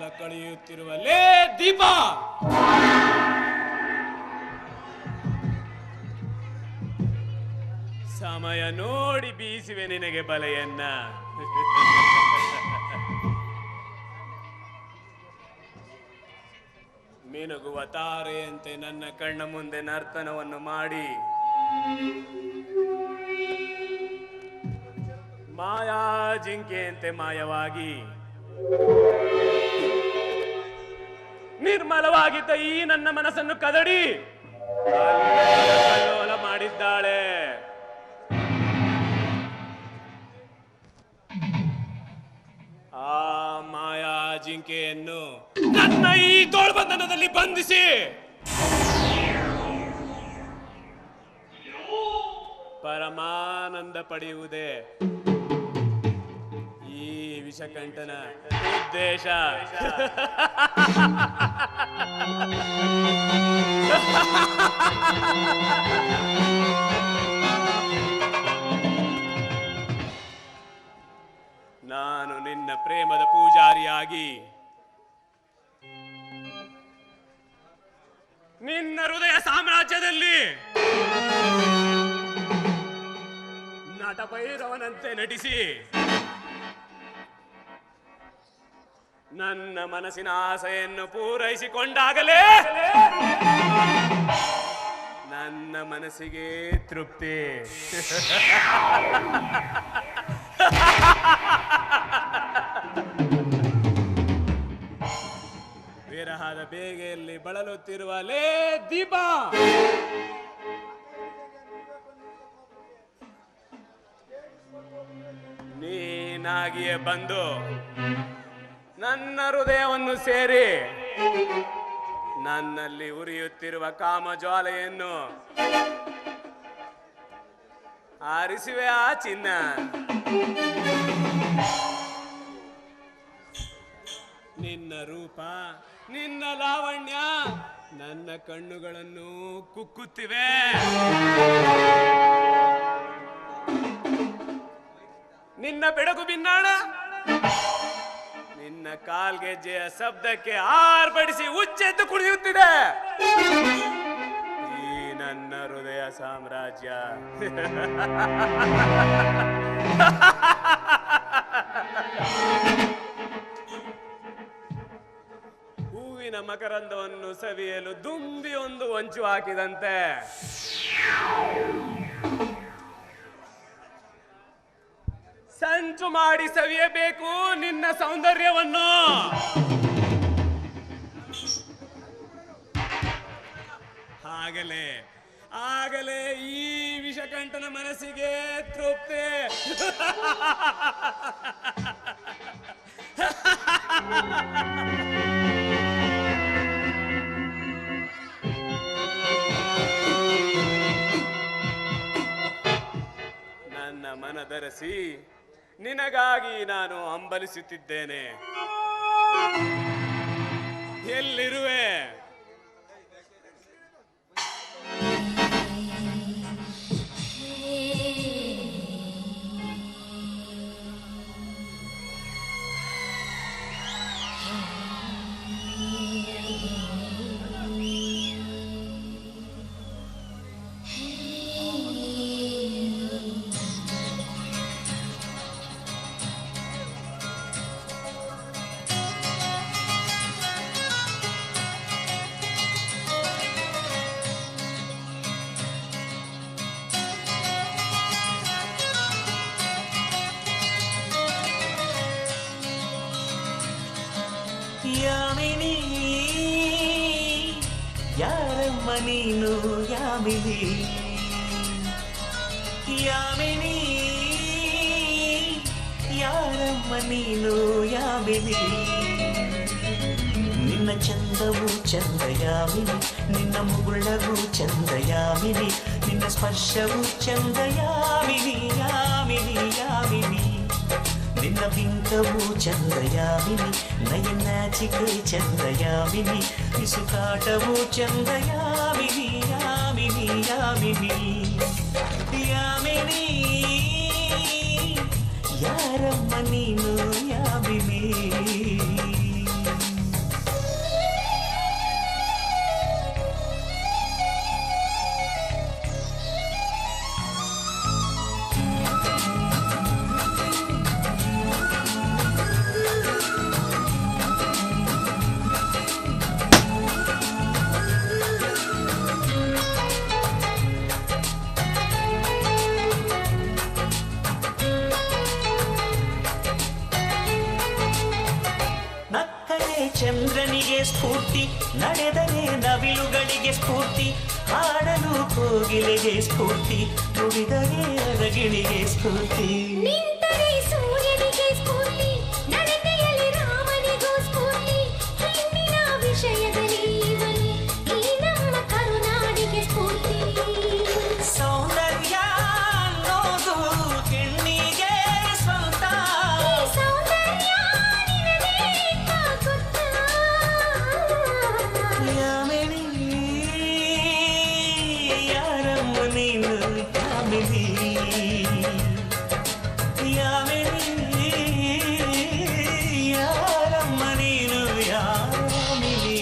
ಕಾಲ ಕಳೆಯುತ್ತಿರುವಲ್ಲೇ ದೀಪ, ಸಮಯ ನೋಡಿ ಬೀಸಿವೆ ನಿನಗೆ ಬಲೆಯನ್ನ. ಮಿನುಗುವ ತಾರೆಯಂತೆ ನನ್ನ ಕಣ್ಣ ಮುಂದೆ ನರ್ತನವನ್ನು ಮಾಡಿ ಮಾಯಾ ಜಿಂಕೆಯಂತೆ ಮಾಯವಾಗಿ ನಿರ್ಮಲವಾಗಿದ್ದ ಈ ನನ್ನ ಮನಸ್ಸನ್ನು ಕದಡಿ ಕಲ್ಲೋಲ ಮಾಡಿದ್ದಾಳೆ. ಆ ಮಾಯಾ ಜಿಂಕೆಯನ್ನು ನನ್ನ ಈ ತೋಳ್ಬಂಧನದಲ್ಲಿ ಬಂಧಿಸಿ ಪರಮಾನಂದ ಪಡೆಯುವುದೇ ಈ ವಿಷಕಂಠನ ಉದ್ದೇಶ. ನಾನು ನಿನ್ನ ಪ್ರೇಮದ ಪೂಜಾರಿಯಾಗಿ ನಿನ್ನ ಹೃದಯ ಸಾಮ್ರಾಜ್ಯದಲ್ಲಿ ನಟಭೈರವನಂತೆ ನಟಿಸಿ ನನ್ನ ಮನಸ್ಸಿನ ಆಸೆಯನ್ನು ಪೂರೈಸಿಕೊಂಡಾಗಲೇ ನನ್ನ ಮನಸ್ಸಿಗೆ ತೃಪ್ತಿ. ವಿರಹದ ಬೇಗೆಯಲ್ಲಿ ಬಳಲುತ್ತಿರುವ ಲೇ ದೀಪ, ನೀನಾಗಿಯೇ ಬಂದು ನನ್ನ ಹೃದಯವನ್ನು ಸೇರಿ ನನ್ನಲ್ಲಿ ಉರಿಯುತ್ತಿರುವ ಕಾಮಜ್ವಾಲೆಯನ್ನು ಆರಿಸುವೆ ಆ ಚಿನ್ನ. ನಿನ್ನ ರೂಪ, ನಿನ್ನ ಲಾವಣ್ಯ ನನ್ನ ಕಣ್ಣುಗಳನ್ನು ಕುಕ್ಕುತ್ತಿವೆ. ನಿನ್ನ ಬೆಳಕು ಬಿನ್ನಾಣ ನಿನ್ನ ಕಾಲ್ಗೆಜ್ಜೆಯ ಶಬ್ದಕ್ಕೆ ಆರ್ಭಟಿಸಿ ಉಚ್ಚೆದ್ದು ಕುಣಿಯುತ್ತಿದೆ ಈ ನನ್ನ ಹೃದಯ ಸಾಮ್ರಾಜ್ಯ. ಹೂವಿನ ಮಕರಂದವನ್ನು ಸವಿಯಲು ದುಂಬಿಯೊಂದು ಹೊಂಚು ಹಾಕಿದಂತೆ ಸಂಚು ಮಾಡಿ ಸವಿಯಬೇಕು ನಿನ್ನ ಸೌಂದರ್ಯವನ್ನು. ಆಗಲೇ ಈ ವಿಷಕಂಠನ ಮನಸ್ಸಿಗೆ ತೃಪ್ತಿ. ನನ್ನ ಮನದರಸಿ ನಿನಗಾಗಿ ನಾನು ಹಂಬಲಿಸುತ್ತಿದ್ದೇನೆ. ಎಲ್ಲಿರುವೆ? ಯಾಮಿನಿ ಯಾರಮ್ಮ ನೀನು ಯಾಮಿನಿ ಯಾಮಿನಿ ಯಾರಮ್ಮ ನೀನು ಯಾಮಿನಿ ನಿನ್ನ ಚಂದವು ಚಂದ ಯಾಮಿನಿ ನಿನ್ನ ಮುಗುಳವು ಚಂದ ಯಾಮಿನಿ ನಿನ್ನ ಸ್ಪರ್ಶವು ಚಂದ ಯಾಮಿನಿ ಯಾಮಿನಿ ಯಾಮಿನಿ ನಿನ್ನ ಬಿಂಕವು ಚಂದ ಯಾಮಿನಿ ನಯನಾಚಿಕೆ ಚಂದ ಯಾಮಿನಿ ಇಸುಕಾಟವು ಚಂದ ಯಾಮಿನಿ ಯಾಮಿನಿ ಯಾಮಿನಿ ಯಾಮಿನಿ ಯಾರಮ್ಮ ನೀನು ಯಾಮಿನಿ ಚಂದ್ರನಿಗೆ ಸ್ಫೂರ್ತಿ, ನಡೆದರೆ ನವಿಲುಗಳಿಗೆ ಸ್ಫೂರ್ತಿ, ಹಾಡಲು ಕೋಗಿಲೆಗೆ ಸ್ಫೂರ್ತಿ, ನುಡಿದರೆ ಅರಗಿಣಿಗೆ ಸ್ಫೂರ್ತಿ. ನಿಂತರೆ ಸೂರ್ಯನಿಗೆ ಸ್ಫೂರ್ತಿ, ನಡತೆಯಲ್ಲಿ ರಾಮನಿಗೂ ಸ್ಫೂರ್ತಿ, ಹೆಣ್ಣಿನ ವಿಷಯದಲ್ಲಿ ಇವನು ಈ ನಮ್ಮ ಕರುನಾಡಿಗೆ ಸ್ಫೂರ್ತಿ. ಸೌಂದರ್ಯ ಅನ್ನೋದು ಹೆಣ್ಣಿಗೆ ಸ್ವಂತ, ಈ ಸೌಂದರ್ಯ ನಿನಗೆ ಗೊತ್ತಾ? ಯಾಮಿನಿ ಯಾರಮ್ಮ ನೀನು ಯಾಮಿನಿ, ಯಾಮಿನಿ ಯಾರಮ್ಮ ನೀನು ಯಾಮಿನಿ.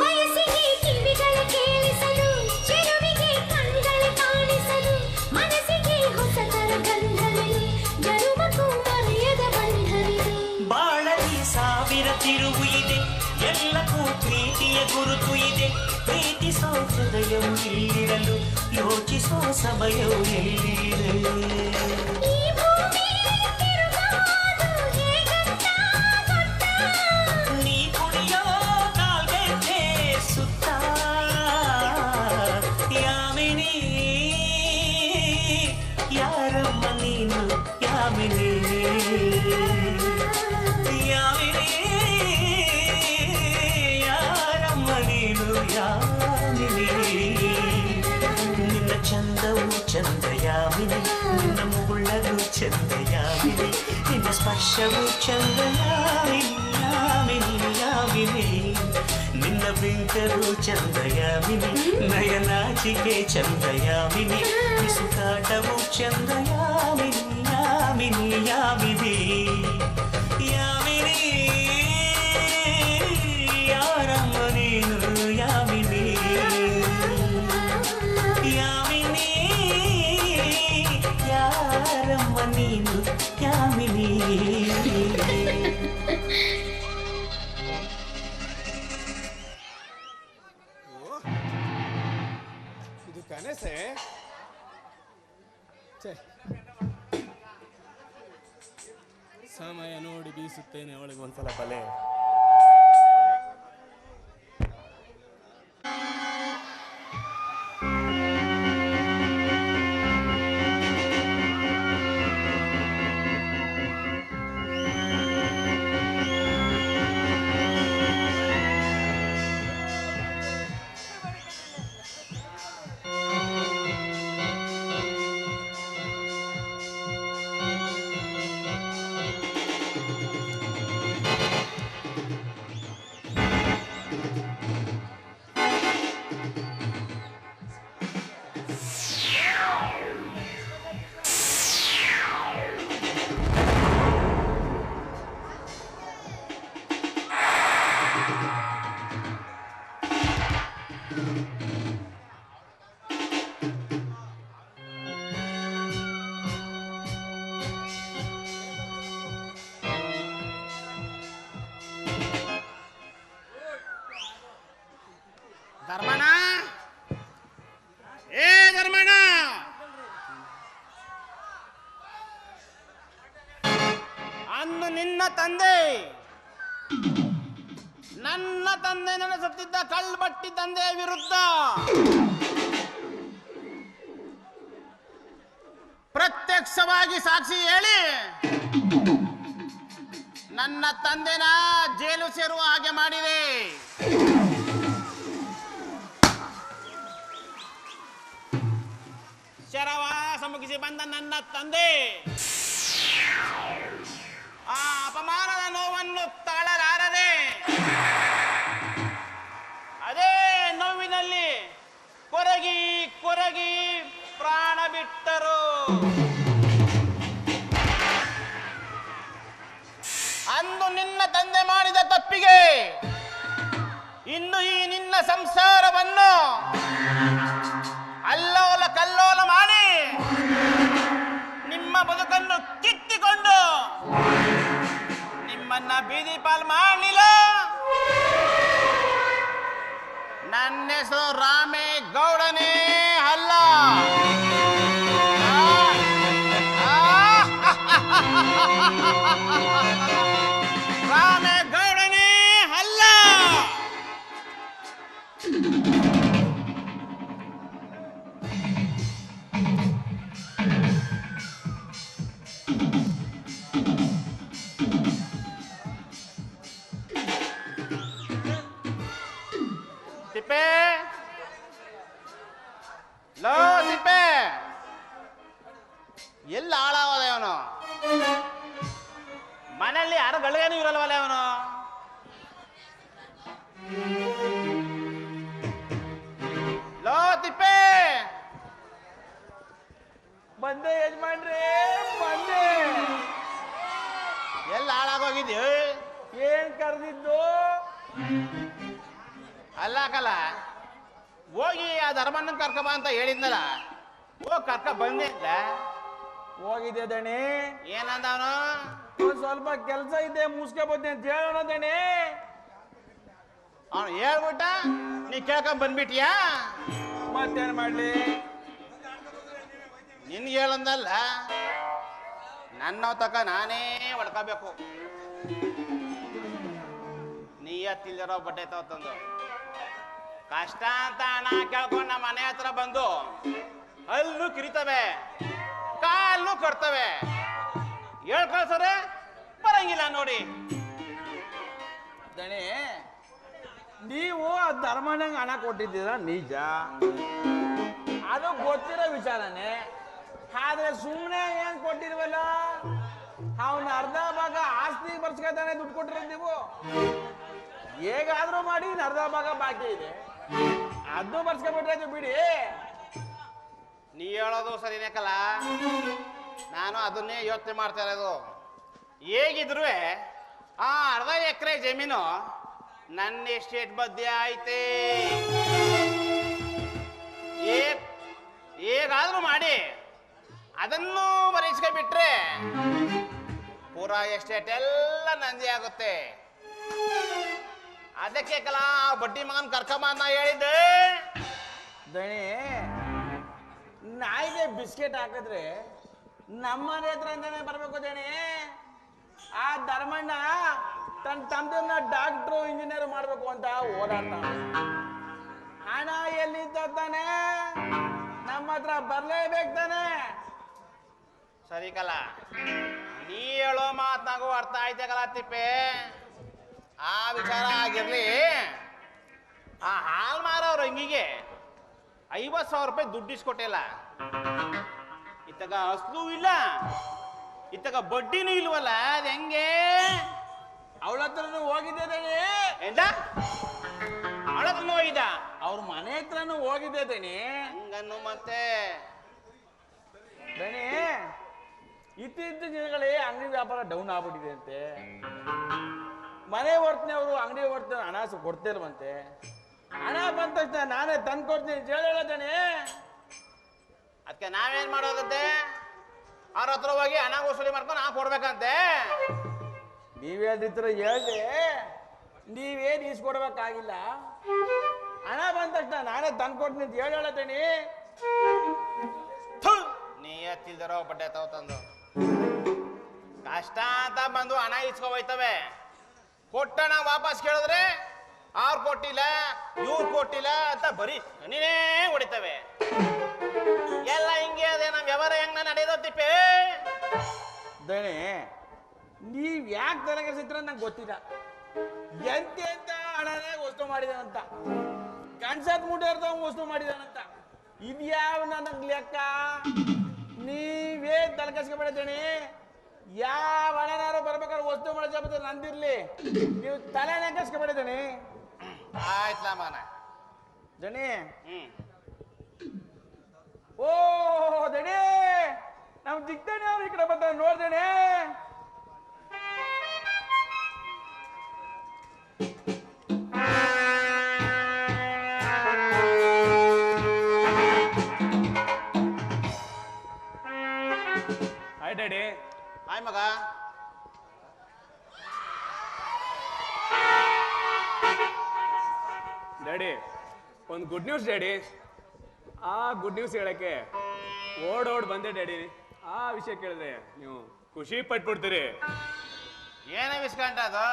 ವಯಸ್ಸಿಗೆ ಕಿವಿಗಳ ಕೇಳಿಸಲು, ಚೆಲುವಿಗೆ ಕಣ್ಗಳ ಕಾಣಿಸಲು, ಮನಸ್ಸಿಗೆ ಹೊಸತರ ಗಂಧವಿದು, ಜನುಮಕ್ಕೂ ಮರೆಯದ ಬಂಧವಿದು. ಬಾಳಲಿ ಸಾವಿರ ತಿರುವು ಇದೆ, ಎಲ್ಲಕ್ಕೂ ಪ್ರೀತಿಯ ಗುರುತು ಇದೆ, ಪ್ರೀತಿಸೋ ಹೃದಯವು ಇಲ್ಲಿರಲು, ಯೋಚಿಸೋ ಸಮಯವು ಎಲ್ಲಿದೆ. ಈ ಭೂಮಿ ತಿರುಗೋದು ಹೇಗಂತ ಗೊತ್ತಾ? ನೀ ಕುಣಿಯೋ ಕಾಲ್ಗೆಜ್ಜೆ ಸುತ್ತ, ಯಾಮಿನಿ ಯಾರಮ್ಮ ನೀನು ಯಾಮಿನಿ, ಯಾಮಿನಿ ಯಾರಮ್ಮ ನೀನು ಯಾಮಿನಿ. ನಿನ್ನ ಚಂದವು ಚಂದ ಯಾಮಿನಿ, ನಿನ್ನ ಮುಗುಳಲು ಚಂದ ಯಾಮಿನಿ, ನಿನ್ನ ಸ್ಪರ್ಶವು ಚಂದ ಯಾಮಿನಿ, ಯಾಮಿನಿ ಯಾಮಿನಿ. ನಿನ್ನ ಬಿಂಕರು ಚಂದ ಯಾಮಿನಿ, ನಯನಾಚಿಕೆ ಚಂದ ಯಾಮಿನಿ, ಬಿಸುಕಾಟವು ಚಂದ ಯಾಮಿನಿ, ಯಾಮಿನಿ ಯಾಮಿನಿ. ಯಾಮಿನಿ ಯಾರಮ್ಮ ನೀನು ಯಾಮಿನಿ, ಯಾಮಿನಿ ಯಾರಮ್ಮ ನೀನು ಯಾಮಿನಿ. ಇದು ಕನಸೆ? ಸಮಯ ನೋಡಿ ಬೀಸುತ್ತೇನೆ ಅವಳಿಗೆ ಒಂದ್ಸಲ ಬಲೆ. ಧರ್ಮಣ್ಣ, ಏ ಧರ್ಮಣ್ಣ, ಅಂದು ನಿನ್ನ ತಂದೆ ನನ್ನ ತಂದೆ ನಡೆಸುತ್ತಿದ್ದ ಕಳ್ಬಟ್ಟಿ ತಂದೆಯ ವಿರುದ್ಧ ಪ್ರತ್ಯಕ್ಷವಾಗಿ ಸಾಕ್ಷಿ ಹೇಳಿ ನನ್ನ ತಂದೆನ ಜೈಲು ಸೇರುವ ಹಾಗೆ ಮಾಡಿದೆ. ಶರವಾಸ ಮುಗಿಸಿ ಬಂದ ನನ್ನ ತಂದೆ ಆ ಅಪಮಾನದ ನೋವನ್ನು ತಾಳಲಾರದೆ ಅದೇ ನೋವಿನಲ್ಲಿ ಕೊರಗಿ ಕೊರಗಿ ಪ್ರಾಣ ಬಿಟ್ಟರು. ಅಂದು ನಿನ್ನ ತಂದೆ ಮಾಡಿದ ತಪ್ಪಿಗೆ ಇನ್ನು ಈ ನಿನ್ನ ಸಂಸಾರವನ್ನು ಎಲ್ಲಿ ಹಾಳಾವದ ಅವನು? ಮನೆಯಲ್ಲಿ ಯಾರು ಗಳಿಗೇನು ಇರಲ್ವಲ್ಲ ಅವನು. ಲೋ ತಿಪ್ಪೆ, ಬಂದೆ ಯಜಮಾನ್ರಿ, ಬಂದೆ. ಎಲ್ಲಿ ಹಾಳಾಗೋಗಿದ್ಯೋ? ಏನ್ ಕರೆದಿದ್ದು? ಅಲ್ಲ ಕಲ, ಹೋಗಿ ಆ ಧರ್ಮಣ್ಣನ್ ಕರ್ಕಬ ಅಂತ ಹೇಳಿದ್ನಲ್ಲ, ಹೋಗಿ ಕರ್ಕ ಬಂದೆ ಅಂತ. ಹೋಗಿದ್ದೆ ದಣಿ. ಏನಂದ ಅವನು? ಒಂದ್ ಸ್ವಲ್ಪ ಕೆಲ್ಸ ಇದೆ ಮುಗಿಸ್ಕೊಬೋದ್ದೆ ಅಂತ ಹೇಳೋಣ ದಣಿ. ಅವನು ಹೇಳ್ಬಿಟ್ಟ, ನೀ ಕೇಳ್ಕೊಂಡ್ ಬಂದ್ಬಿಟ್ಟಿಯಾ? ಮತ್ತೇನ್ ಮಾಡ್ಲಿ? ನಿನ್ಗೆ ಹೇಳಂದಲ್ಲ, ನನ್ನ ತಕ ನಾನೇ ಹೊಡ್ಕೋಬೇಕು. ನೀಯತ್ತಿಲ್ದಿರೋ ಬಟ್ಟೆ ತಂದು ಕಷ್ಟ ಅಂತ ಹಣ ಕೇಳ್ಕೊಂಡು ನಮ್ಮ ಮನೆ ಹತ್ರ ಬಂದು ಹಲ್ಲು ಕಿರಿತವೆ, ಕಾಲು ಕಟ್ತವೆ. ಹೇಳ್ಕಳ್ಸರೆ ಬರಂಗಿಲ್ಲ ನೋಡಿ. ದಣಿ, ನೀವು ಆ ಧರ್ಮಣ್ಣಂಗೆ ಹಣ ಕೊಟ್ಟಿದ್ದೀರ ನಿಜ, ಅದು ಗೊತ್ತಿರೋ ವಿಚಾರನೇ. ಆದ್ರೆ ಸುಮ್ಮನೆ ಏನ್ ಕೊಟ್ಟಿಲ್ವಲ್ಲ, ಅವನ ಅರ್ಧ ಭಾಗ ಆಸ್ತಿ ಬರ್ಸ್ಕೊತಾನೆ ದುಡ್ಡು ಕೊಟ್ಟಿರೋದು ನೀವು. ಹೇಗಾದ್ರೂ ಮಾಡಿ ಇನ್ನು ಅರ್ಧ ಭಾಗ ಬಾಕಿ ಇದೆ, ಅದನ್ನು ಬರ್ಸ್ಕೊಬಿಟ್ರೆ ಬಿಡಿ. ನೀ ಹೇಳೋದು ಸರಿನೇ ಕಲ, ನಾನು ಅದನ್ನೇ ಯೋಚನೆ ಮಾಡ್ತಾ ಇರೋದು. ಹೇಗಿದ್ರು ಆ ಅರ್ಧ ಎಕರೆ ಜಮೀನು ನನ್ನ ಎಸ್ಟೇಟ್ ಮಧ್ಯೆ ಐತೆ. ಹೇಗಾದ್ರೂ ಮಾಡಿ ಅದನ್ನು ಬರೆಸ್ಕೊಂಡ್ಬಿಟ್ರೆ ಪೂರಾ ಎಸ್ಟೇಟ್ ಎಲ್ಲ ನಂದಿ ಆಗುತ್ತೆ. ಅದಕ್ಕೆ ಕಲಾ ಬಡ್ಡಿ ಮಗನ್ ಕರ್ಕೊಂಬ ಹೇಳಿದ್ದೆ. ದಣಿ, ನಾಯಿಗೆ ಬಿಸ್ಕೆಟ್ ಹಾಕಿದ್ರೆ ನಮ್ಮನೆ ಹತ್ರನೇ ಬರ್ಬೇಕು ದಣಿ. ಆ ಧರ್ಮಣ್ಣ ತನ್ನ ತಮ್ಮದನ್ನ ಡಾಕ್ಟ್ರು ಇಂಜಿನಿಯರ್ ಮಾಡ್ಬೇಕು ಅಂತ ಓಡಾಡ್ತಾನೆ. ಹಣ ಎಲ್ಲಿ ತಾನೆ, ನಮ್ಮ ಹತ್ರ ಬರ್ಲೇಬೇಕು ತಾನೆ. ಸರಿ ಕಲ, ನೀ ಹೇಳೋ ಮಾತ್ನಾಗೂ ಅರ್ಥ ಆಯ್ತೆ ಕಲ ತಿಪ್ಪೆ. ಆ ವಿಚಾರ ಆಗಿರ್ಲಿ, ಆ ಹಾಲ್ ಮಾರೋರು ಹಿಂಗಿಗೆ 50,000 ರೂಪಾಯಿ ದುಡ್ಡು ಇಸ್ಕೊಟ್ಟಿಲ್ಲ. ಇತ್ತಗ ಅಸ್ಲು ಇಲ್ಲ, ಇತ್ತಗ ಬಡ್ಡಿನೂ ಇಲ್ವಲ್ಲ, ಅದು ಹೆಂಗೆ? ಅವಳ ಹತ್ರನೂ ಹೋಗಿದ್ದೆ ದಣಿ. ಎಂದ ಅವಳ ಹತ್ರನೂ ಹೋಗಿದ್ದ? ಅವ್ರ ಮನೆ ಹತ್ರನೂ ಹೋಗಿದ್ದೆ ದಣಿ. ಹಂಗನ್ನು ಮತ್ತೆ ದಣಿ, ಇತ್ತೀಚಿನ ದಿನಗಳೇ ಅಂಗಡಿ ವ್ಯಾಪಾರ ಡೌನ್ ಆಗ್ಬಿಟ್ಟಿದೆ ಅಂತೆ. ಮನೆ ಹೊರ್ತನೆ ಅವರು ಅಂಗಡಿ ಹೊರ್ತನೆ ಹಣ ಕೊಡ್ತಿಲ್ವಂತೆ. ಹಣ ಬಂದ ತಕ್ಷಣ ನಾನೇ ತಂದು ಕೊಡ್ತೀನಿ ಹೇಳೋದಣಿ. ಅದಕ್ಕೆ ನಾವೇನ್ ಮಾಡೋದಂತೆ? ಅವ್ರ ಹತ್ರ ಹೋಗಿ ಹಣ ವಸೂಲಿ ಮಾಡ್ಕೊಂಡು ನಾ ಕೊಡ್ಬೇಕಂತೆ. ನೀವೇಳ್ದಿತ್ರ ಹೇಳ್ದೆ, ನೀವೇನು ಈಸ್ಕೊಡ್ಬೇಕಾಗಿಲ್ಲ. ಹಣ ಬಂದ ತಕ್ಷಣ ನಾನೇ ತಂದು ಕೊಡ್ತೀನಿ ಅಂತ ಹೇಳೋದಣಿ. ನೀ ತಿಳ್ದಿರೋ ಬಡ್ಡೆ ತಂದು ಕಷ್ಟ ಅಂತ ಬಂದು ಹಣ ಇಸ್ಕೊ ಹೋಯ್ತವೆ. ಕೊಟ್ಟಣ ವಾಪಸ್ ಕೇಳಿದ್ರೆ ಅವ್ರು ಕೊಟ್ಟಿಲ್ಲ, ಇವ್ರು ಕೊಟ್ಟಿಲ್ಲ ಅಂತ ಬರೀ ನೀನೇ ಹೊಡಿತವೆ. ಎಲ್ಲ ಹಿಂಗೆ ಅದೇ ನಮ್ಮ ವ್ಯವಹಾರ ಹೆಂಗ ನಡೆಯೋದು ತಿಪ್ಪೆ. ದಣಿ, ನೀವ್ ಯಾಕೆ ತಲೆಗೆಸಿದ್ರ ನಂಗೆ ಗೊತ್ತಿಲ್ಲ. ಎಂತೆಂತ ಹಣನೇ ವಸ್ತು ಮಾಡಿದಾನಂತ, ಗಂಡ್ಸತ್ ಮುಟ್ಟ ಇರ್ತಾವ ವಸ್ತು ಮಾಡಿದಾನಂತ. ಇದ್ಯಾವ ನನಗ್ ಲೆಕ್ಕ? ನೀವೇ ತಲೆ ಕೆಸ್ಕೊಬೇಡದಣಿ. ಯಾವ ಹಣನಾರು ಬರ್ಬೇಕಾದ್ರೆ ವಸ್ತು ಮಾಡೋ ಜವಾಬ್ದಾರಿ ನಂದಿರ್ಲಿ, ನೀವು ತಲೆನೇ ಕೆಸ್ಕೊಬೇಡದಣಿ. ಆಯ್ತಲ್ಲ ಮಗನ. ದಣಿ, ಹ್ಮ್, ಓ ದಣಿ, ನಮ್ ದಿಗ್ದಣಿ ಅವ್ರು ಈ ಕಡೆ ಬರ್ತಾರೆ ನೋಡ್ದಣಿ. Hi daddy. ಆಯ್ ಮಗ. ಡ್ಯಾಡಿ, ಒಂದು ಗುಡ್ ನ್ಯೂಸ್ ಡ್ಯಾಡಿ. ಆ ಗುಡ್ ನ್ಯೂಸ್ ಹೇಳಕ್ಕೆ ಓಡೋಡ್ ಬಂದೆ ಡ್ಯಾಡಿ. ಆ ವಿಷಯ ಕೇಳಿದ್ರೆ ನೀವು ಖುಷಿ ಪಟ್ಬಿಡ್ತೀರಿ. ಏನೇ ವಿಸ್ಕಂಟ ಅದು?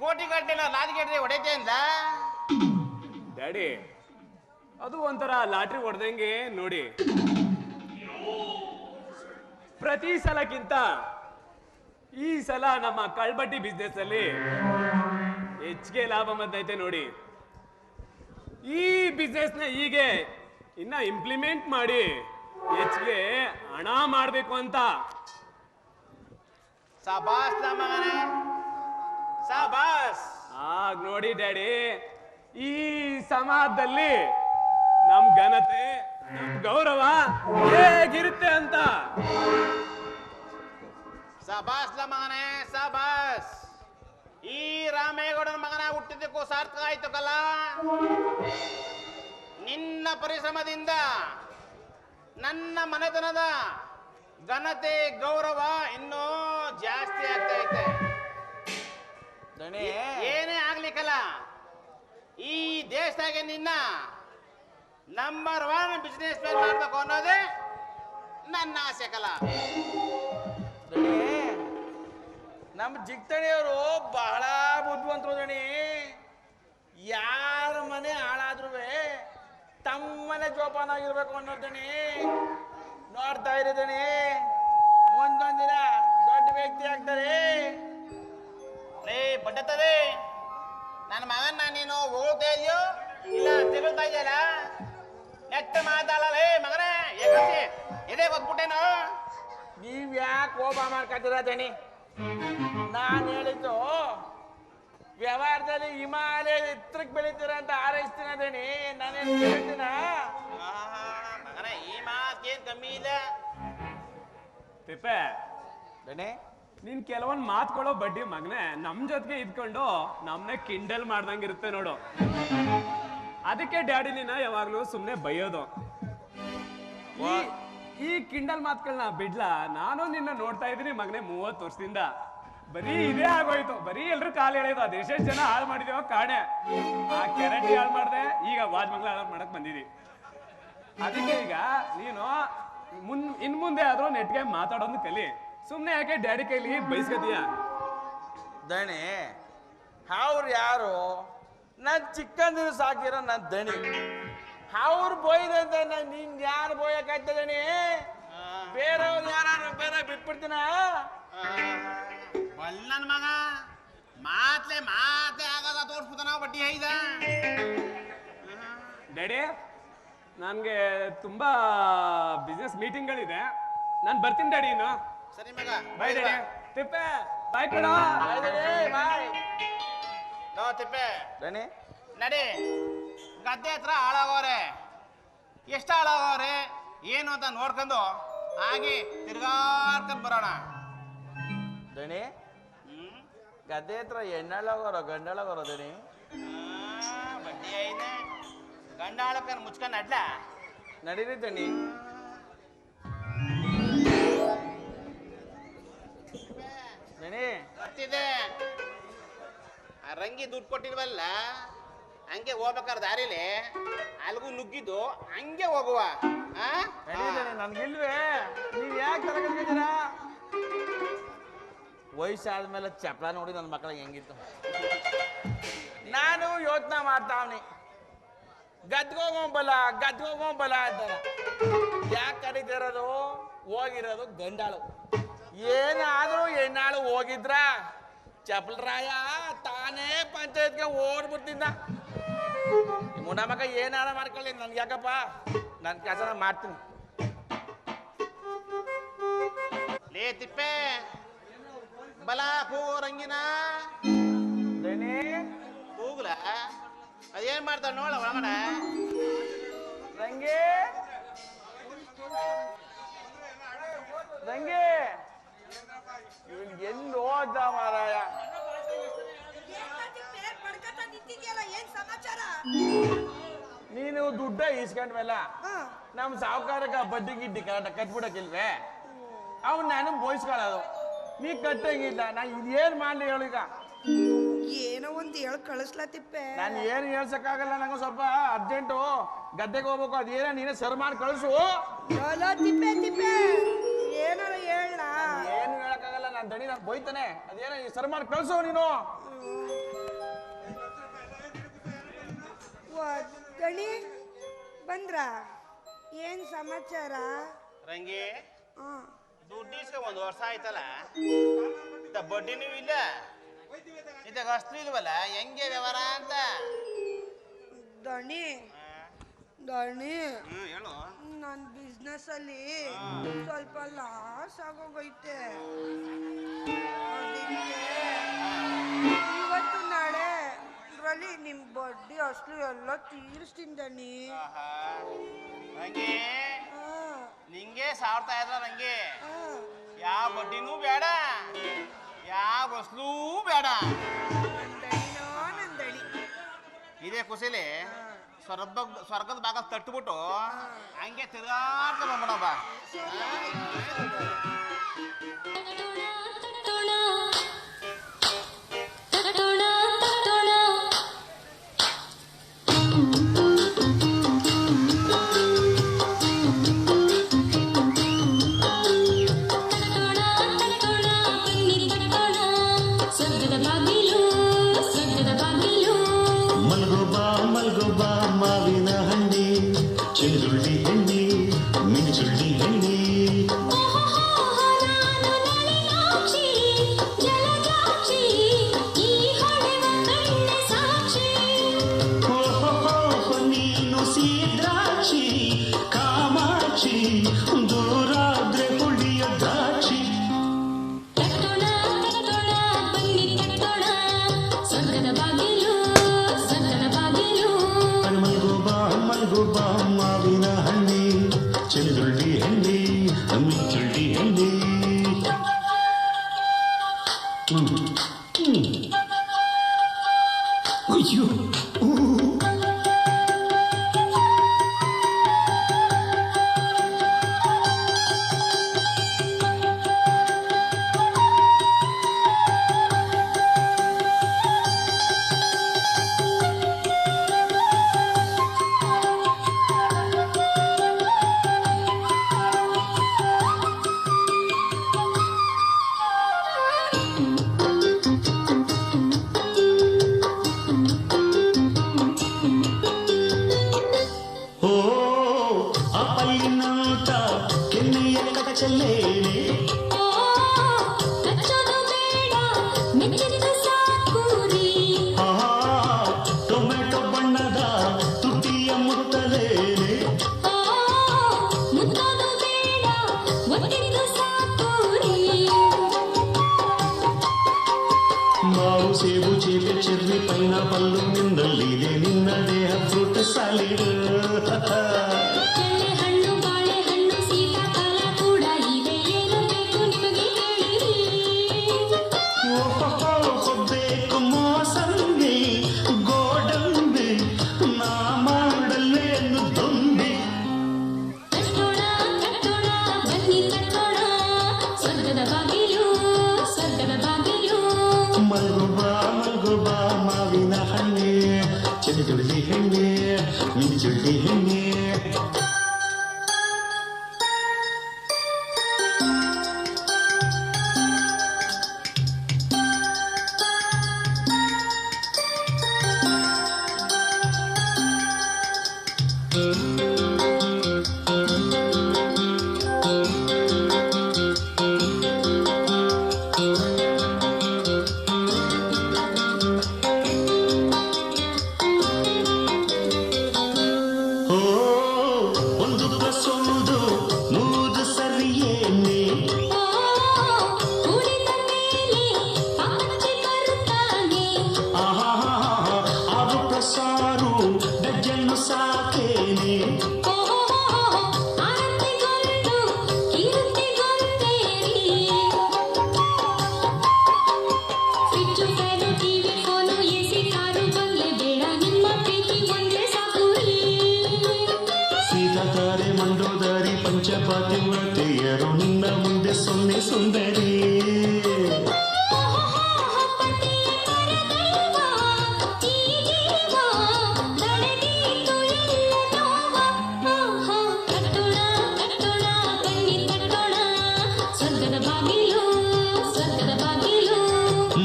ಕೋಟಿ ಗಟ್ಟಲೆ ಲಾಜಿಗೆಟ್ರಿ ಹೊಡೆತೆ ಅಂದ ಡ್ಯಾಡಿ. ಅದು ಒಂಥರ ಲಾಟ್ರಿ ಹೊಡೆದಂಗೆ ನೋಡಿ. ಪ್ರತಿ ಸಲಕ್ಕಿಂತ ಈ ಸಲ ನಮ್ಮ ಕಳ್ಬಟ್ಟಿ ಬಿಸ್ನೆಸ್ ಅಲ್ಲಿ ಹೆಚ್ಚಿಗೆ ಲಾಭ ಬಂದೈತೆ ನೋಡಿ. ಈ ಬಿಸ್ನೆಸ್ ನ ಹೀಗೆ ಇನ್ನ ಇಂಪ್ಲಿಮೆಂಟ್ ಮಾಡಿ ಹೆಚ್ಚಿಗೆ ಹಣ ಮಾಡ್ಬೇಕು ಅಂತ. ಸಬಾಸ್ ಮಗನೇ ಸಬಾಸ್. ಆಗ ನೋಡಿ ಡ್ಯಾಡಿ, ಈ ಸಮಾಜದಲ್ಲಿ ನಮ್ ಘನತೆ, ನಮ್ ಗೌರವ ಹೇಗಿರುತ್ತೆ ಅಂತ. ಸಬಾಸ್ ಮಗನೇ ಸಬಾಸ್. ಈ ರಾಮೇಗೌಡನ ಮಗನ ಹುಟ್ಟಿದ್ದಕ್ಕೂ ಸಾರ್ಥಕ ಆಯ್ತು ಕಲ್ಲ. ನಿನ್ನ ಪರಿಶ್ರಮದಿಂದ ನನ್ನ ಮನೆತನದ ಘನತೆ ಗೌರವ ಇನ್ನೂ ಜಾಸ್ತಿ ಆಗ್ತಾ ಐತೆ. ದಣಿ ಏನೇ ಆಗ್ಲಿಕ್ಕಲ್ಲ, ಈ ದೇಶದಾಗೆ ನಿನ್ನ ನಂಬರ್ 1 ಬಿಸ್ನೆಸ್ ಮ್ಯಾನ್ ಮಾಡ್ಬೇಕು ಅನ್ನೋದೇ ನನ್ನ ಆಸೆ ಕಲ. ದಣಿ ನಮ್ಮ ಜಿಗ್ತಣಿಯವರು ಬಹಳ ಬುದ್ಧಿವಂತರು ದಣಿ. ಯಾರ ಮನೆ ಹಾಳಾದ್ರೂ ತಮ್ಮನೆ ಜೋಪಾನ ಆಗಿರ್ಬೇಕು ಅನ್ನೋದಣಿ. ನೋಡ್ತಾ ಇರೋದಣಿ, ಮುಂದೊಂದ್ ದಿನ ದೊಡ್ಡ ವ್ಯಕ್ತಿ ಆಗ್ತಾರೆ. ಲೇ ಬಡ್ಡತದೆ, ನನ್ನ ಮಗನ್ನ ನೀನು ಹೋಗ್ತಾ ಇದೆಯೋ ಇಲ್ಲ ತಿರುಗ್ತಾ ಇದೆಯಲ್ಲ? ನೆಟ್ಟ ಮಾತಾಡಲೇ ಮಗನೇ, ಎದೆ ಗೊತ್ಬಿಟ್ಟೇನು? ನೀವ್ ಯಾಕೆ ಕೋಪ ಮಾಡ್ಕೊತೀರ ದಣಿ? ನಾನು ಹೇಳಿದ್ದು ವ್ಯವಹಾರದಲ್ಲಿ ಹಿಮಾಲಯ ಎತ್ತರಕ್ಕೆ ಬೆಳಿತೀರ ಅಂತ ಹಾರೈಸ್ತೀನ ದಣಿ. ನಾನೇನು ಹೇಳ್ತೀನ? ಮಗನೇ, ಈ ಮಾತೇನ್ ಕಮ್ಮಿ ಇಲ್ಲ. ತಿಪ್ಪೆ, ದಣಿ ನೀನ್ ಕೆಲವೊಂದ್ ಮಾತ್ಕೊಳ್ಳೋ ಬಡ್ಡಿ ಮಗನೆ ನಮ್ ಜೊತೆಗೆ ಇದ್ಕೊಂಡು ನಮ್ನೆ ಕಿಂಡಲ್ ಮಾಡ್ದಂಗಿರುತ್ತೆ ನೋಡು. ಅದಕ್ಕೆ ಡ್ಯಾಡಿ ನಿನ್ನ ಯಾವಾಗ್ಲೂ ಸುಮ್ನೆ ಬೈಯೋದು. ಈ ಕಿಂಡಲ್ ಮಾತ್ಗಳನ್ನ ಬಿಡ್ಲಾ? ನಾನು ನಿನ್ನ ನೋಡ್ತಾ ಇದ್ದೀನಿ ಮಗನೆ 30 ವರ್ಷದಿಂದ. ಬರೀ ಇದೇ ಆಗೋಯ್ತು, ಬರೀ ಎಲ್ರು ಕಾಲು ಎಳೆಯೋದು. ಅದೆಷ್ಟೆಷ್ಟು ಜನ ಹಾಳು ಮಾಡಿದೇವ ಕಾಣೆ. ಆ ಕೆರೆಟಿ ಹಾಳು ಮಾಡ್ದೆ, ಈಗ ವಾಜ್ ಮಗ್ಳ ಹಾಳು ಮಾಡಕ್ ಬಂದಿದಿ. ಅದಕ್ಕೆ ಈಗ ನೀನು ಇನ್ ಮುಂದೆ ಆದ್ರೂ ನೆಟ್ಗೆ ಮಾತಾಡೋದು ಕಲಿ. ಸುಮ್ನೆ ಯಾಕೆ ಡ್ಯಾಡಿ ಕೈಲಿ ಬೈಸ್ಕತೀಯ? ದಣಿ ಅವ್ರು ಯಾರು? ನಾನ್ ಚಿಕ್ಕಂದಿನ ಸಾಕಿರೋ ನನ್ ದಣಿ. ಅವ್ರು ಬೋಯ್ದಂತ ನಿನ್ ಯಾರು ಬೋಯಕಾಯ್ತ ದಣಿ? ಬೇರೆಯವ್ರು ಯಾರು ಬೇರೆ ಬಿಟ್ಬಿಡ್ತೀನ? ನನ್ನ ಮಗ ಮಾತೆ ಆಗದ ತೋರ್ಸ್ಬಿಡ್ತಾನ ಬಡ್ಡಿ ಐದ. ಡ್ಯಾಡಿ, ನನ್ಗೆ ತುಂಬಾ ಬಿಸ್ನೆಸ್ ಮೀಟಿಂಗ್ಗಳಿದೆ, ನಾನು ಬರ್ತೀನಿ ಡ್ಯಾಡಿ. ಇನ್ನು ಸರಿ ಮಗ, ಬಾಯ್ ಡ್ಯಾಡಿ. ತಿಪ್ಪೆ ಬಾಯ್ ಕೊಡ. ಬಾಯ್ ನೋ ತಿಪ್ಪೆ, ದಣಿ ನಡಿ. ಗದ್ದೆ ಹತ್ರ ಹಾಳಾಗೋರೆ, ಎಷ್ಟು ಹಾಳಾಗೋರೆ ಏನು ಅಂತ ನೋಡ್ಕೊಂಡು ಹಾಗೆ ತಿರ್ಗಾಡ್ಕೊಂಡು ಬರೋಣ. ದಣಿ ಗದ್ದೆ ಹತ್ರ ಹೆಣ್ಣಾಳಗೋರೋ ಗಂಡಾಳಗೋರೋ ದಣಿ? ಬಡ್ಡಿ ಐತೆ, ಗಂಡಾಳಕ್ಕನ್ ಮುಚ್ಕೊಂಡು ಅಡ್ಲ ನಡೀರಿ ದಣಿ. ದಣಿ ಬರ್ತಿದೆ. ಆ ರಂಗಿ ದುಡ್ಡು ಕೊಟ್ಟಿಲ್ವಲ್ಲ, ಹಂಗೆ ಹೋಗ್ಬೇಕಾದ್ರೆ ದಾರಿಲಿ ಅಲ್ಗೂ ನುಗ್ಗಿದ್ದು ಹಂಗೆ ಹೋಗುವ. ನಡೀರಿ ನನ್ಗಿಲ್ವೇ? ನೀವ್ ಯಾಕೆ ತರಗತಿದ್ದೀರಾ? ವಯಸ್ಸಾದ್ಮೇಲೆ ಚಪ್ಲ ನೋಡಿ ನನ್ನ ಮಕ್ಕಳಿಗೆ ಹೆಂಗಿತ್ತು. ನಾನು ಯೋಚನೆ ಮಾಡ್ತಾವ್ನಿ, ಗದ್ಗೋಗಂಬಲ್ಲ ಅಂತಾರ. ಯಾಕೆ ಕರೀತಿರೋದು? ಹೋಗಿರೋದು ಗಂಡಾಳು. ಏನಾದ್ರೂ ಹೆಣ್ಣಾಳು ಹೋಗಿದ್ರ ಚಪಲ್ರಾಯ ತಾನೇ ಪಂಚಾಯತ್ಗೆ ಓಡ್ಬಿಡ್ತಿದ್ದ. ಮುನ್ನಮಕ್ಕ ಏನಾರ ಮಾಡ್ಕೊಳ್ಳಿ, ನನ್ಗೆ ಯಾಕಪ್ಪ, ನನ್ನ ಕೆಲಸ ಮಾಡ್ತೀನಿ. ಲೇ ತಿಪ್ಪೆ, ಬಲ ಕೂಗೋ ರಂಗಿನ ದಣಿ ಕೂಗ್ಲ ಅದೇನ್ ಮಾಡ್ತಾಳ ನೋಡ ಒಳಗಡೆ. ರಂಗಿ ರಂಗಿ ಇವ್ನು ಎಲ್ಲಿ ಹೋದ ಮಾರಾಯ? ನೀನು ದುಡ್ಡ ಈಸ್ಕೊಂಡ್ಮೇಲ ನಮ್ ಸಾವುಕಾರಕ್ಕೆ ಬಡ್ಡಿ ಗಿಡ್ಡಿ ಕರೆಕ್ಟ್ ಕಟ್ಬಿಡಕ್ಕಿಲ್ವೇ? ಅವ್ನು ನಾನು ಬೋಯಿಸ್ಕೊಳ್ಳೋದು, ನೀ ಕಟ್ಟಂಗಿಲ್ಲ. ನಾ ಇದೇನ್ ಮಾಡ್ಲಿ ಹೇಳು? ಈಗ ಏನೋ ಒಂದು ಹೇಳಿ ಕಳಿಸ್ಲತ್ತಿಪ್ಪೆ. ನಾನು ಏನು ಹೇಳ್ಸಕ್ಕಾಗಲ್ಲ, ನಂಗೆ ಸ್ವಲ್ಪ ಅರ್ಜೆಂಟು ಗದ್ದೆಗೆ ಹೋಗ್ಬೇಕು. ಅದೇನೋ ನೀನೇ ಸರ್ ಮಾಡಿ ಕಳಿಸು. ತಿಪ್ಪೆ ತಿಪ್ಪೆ ಏನಾರ ಹೇಳ. ಏನು ಹೇಳಕ್ಕಾಗಲ್ಲ, ನಾನು ದಣಿ ನಾನು ಬೈತಾನೆ. ಅದೇನೋ ಸರ್ ಮಾಡಿ ಕಳಿಸು ನೀನು. ಗಣಿ ಬಂದ್ರ? ಏನ್ ಸಮಾಚಾರ? ರಂಗಿ ದುಡ್ಡು ಇಸ್ಕ 1 ವರ್ಷ ಆಯ್ತಲ್ಲ, ಬಡ್ಡಿನೂ ಇಲ್ಲ, ಇದಾಗ ಅಷ್ಟು ಇಲ್ವಲ್ಲ, ಹೆಂಗೆ ವ್ಯವಹಾರ ಅಂತ? ದಣಿ ದಣಿ ಹೇಳು. ನನ್ನ ಬಿಸ್ನೆಸ್ ಬಿಸ್ನೆಸ್ಸಲ್ಲಿ ಸ್ವಲ್ಪ ಲಾಸ್ ಆಗೋಗೈತೆ. ಅದಕ್ಕೆ ಇವತ್ತು ನಾಳೆ ರಲ್ಲಿ ನಿಮ್ ಬಡ್ಡಿ ಅಸಲು ಎಲ್ಲ ತೀರಿಸ್ತೀನಿ ದಣಿ. ನಂಗೆ ಹಾ, ನಿಂಗೆ ಸಾವ್ತಾ ಇದ್ರ ನಂಗೆ ಹಾ. ಯಾವ ಬಡ್ಡಿನೂ ಬೇಡ, ಯಾವ ಬಸ್ಲೂ ಬೇಡ. ನಂದಣಿನೋ ನಂದಣಿ. ಇದೇ ಖುಷಿಲಿ ಸ್ವರ್ಗದ ಭಾಗ ತಟ್ಟುಬಿಟ್ಟು ಹಂಗೆ ತಿರ್ಗಾಡ್ತಾ ಬಂದ್ಬಿಡಪ್ಪ. ಮಲ್ಗೋಬಾ ಮಾವಿನ ಹಣ್ಣಿ, ಚೆಂದುಳ್ಳಿ ಹಣ್ಣಿ, ಮಿಂಚುಳ್ಳಿ ಹಣ್ಣಿ. ನೀನು ಸೀದ್ರಾಕ್ಷಿ ಕಾಮಾಕ್ಷಿ, ದೂರಾದ್ರೆ ಹುಳಿಯ ದ್ರಾಕ್ಷಿ. ಮಲ್ಗೋಬಾ ಮಾವಿನ ಹಣ್ಣಿ, ಚೆಂದುಳ್ಳಿ ಹಣ್ಣಿ, ಮಿಂಚುಳ್ಳಿ ಹಣ್ಣಿ. ಅಯ್ಯೋ ಅಪ್ಪಲ್ಲಿನಂತ ಕೆನ್ನೆಯ ಕಚಲೇನೆ, ಟೊಮೆಟೊ ಬಣ್ಣದ ತುಟಿಯ ಮುತ್ತಲೇನೆ. ಮಾವು ಸೇಬು ಚೀಪೆ ಚೆರ್ರಿ ಪೈನಾಪಲ್ಲು ನಿಂದಲ್ಲಿದೆ, ನಿನ್ನ ದೇಹ ಫ್ರೂಟ್ ಸಾಲಿಡ್. ಬೇಕು ಮೋಸಂಬಿ ಗೋಡಂಬಿ, ನಾ ಮಾಡಲೇನು ದೊಂಬಿ. ಮಲ್ಗೋಬಾ ಮಾವಿನ ಹಣ್ಣೆ, ಚೆಂದುಳ್ಳಿ ಹಣ್ಣೆ, ಮಿಂಚುಳ್ಳಿ ಹಣ್ಣೆ. ಒಂದು ಪ್ಲಸ್ ಒಂದು ನೂರು ಸರಿಯೇನೆ, ಆರು ಪ್ಲಸ್ ಆರು ಡಜನ್ನು ಸಾಕೇನೆ. ಸೀತಾತಾರೆ ಮಂಡೋದಾರಿ ಪಂಚಪಾತಿವ್ರತೆಯರು ನಿನ್ನ ಮುಂದೆ ಸೊನ್ನೆ ಸುಂದರಿ.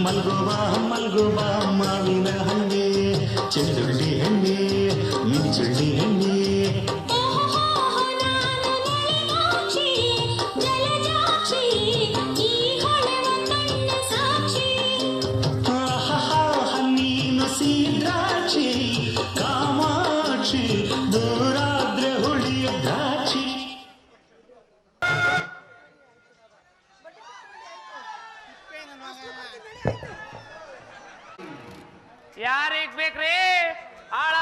ಮಲ್ಗೋಬಾ ಮಾವಿನ ಹಣ್ಣೆ, ಚೆಂದುಳ್ಳಿ ಹಣ್ಣೆ, ಮಿಂಚುಳ್ಳಿ ಹಣ್ಣೆ. ನೀನು ಸೀದ್ರಾಕ್ಷಿ ಕಾಮಾಕ್ಷಿ, ದೂರಾದ್ರೆ ಹುಳಿಯ ದ್ರಾಕ್ಷಿ. ಯಾರಿಗ್ ಬೇಕ್ರಿ ಆಳ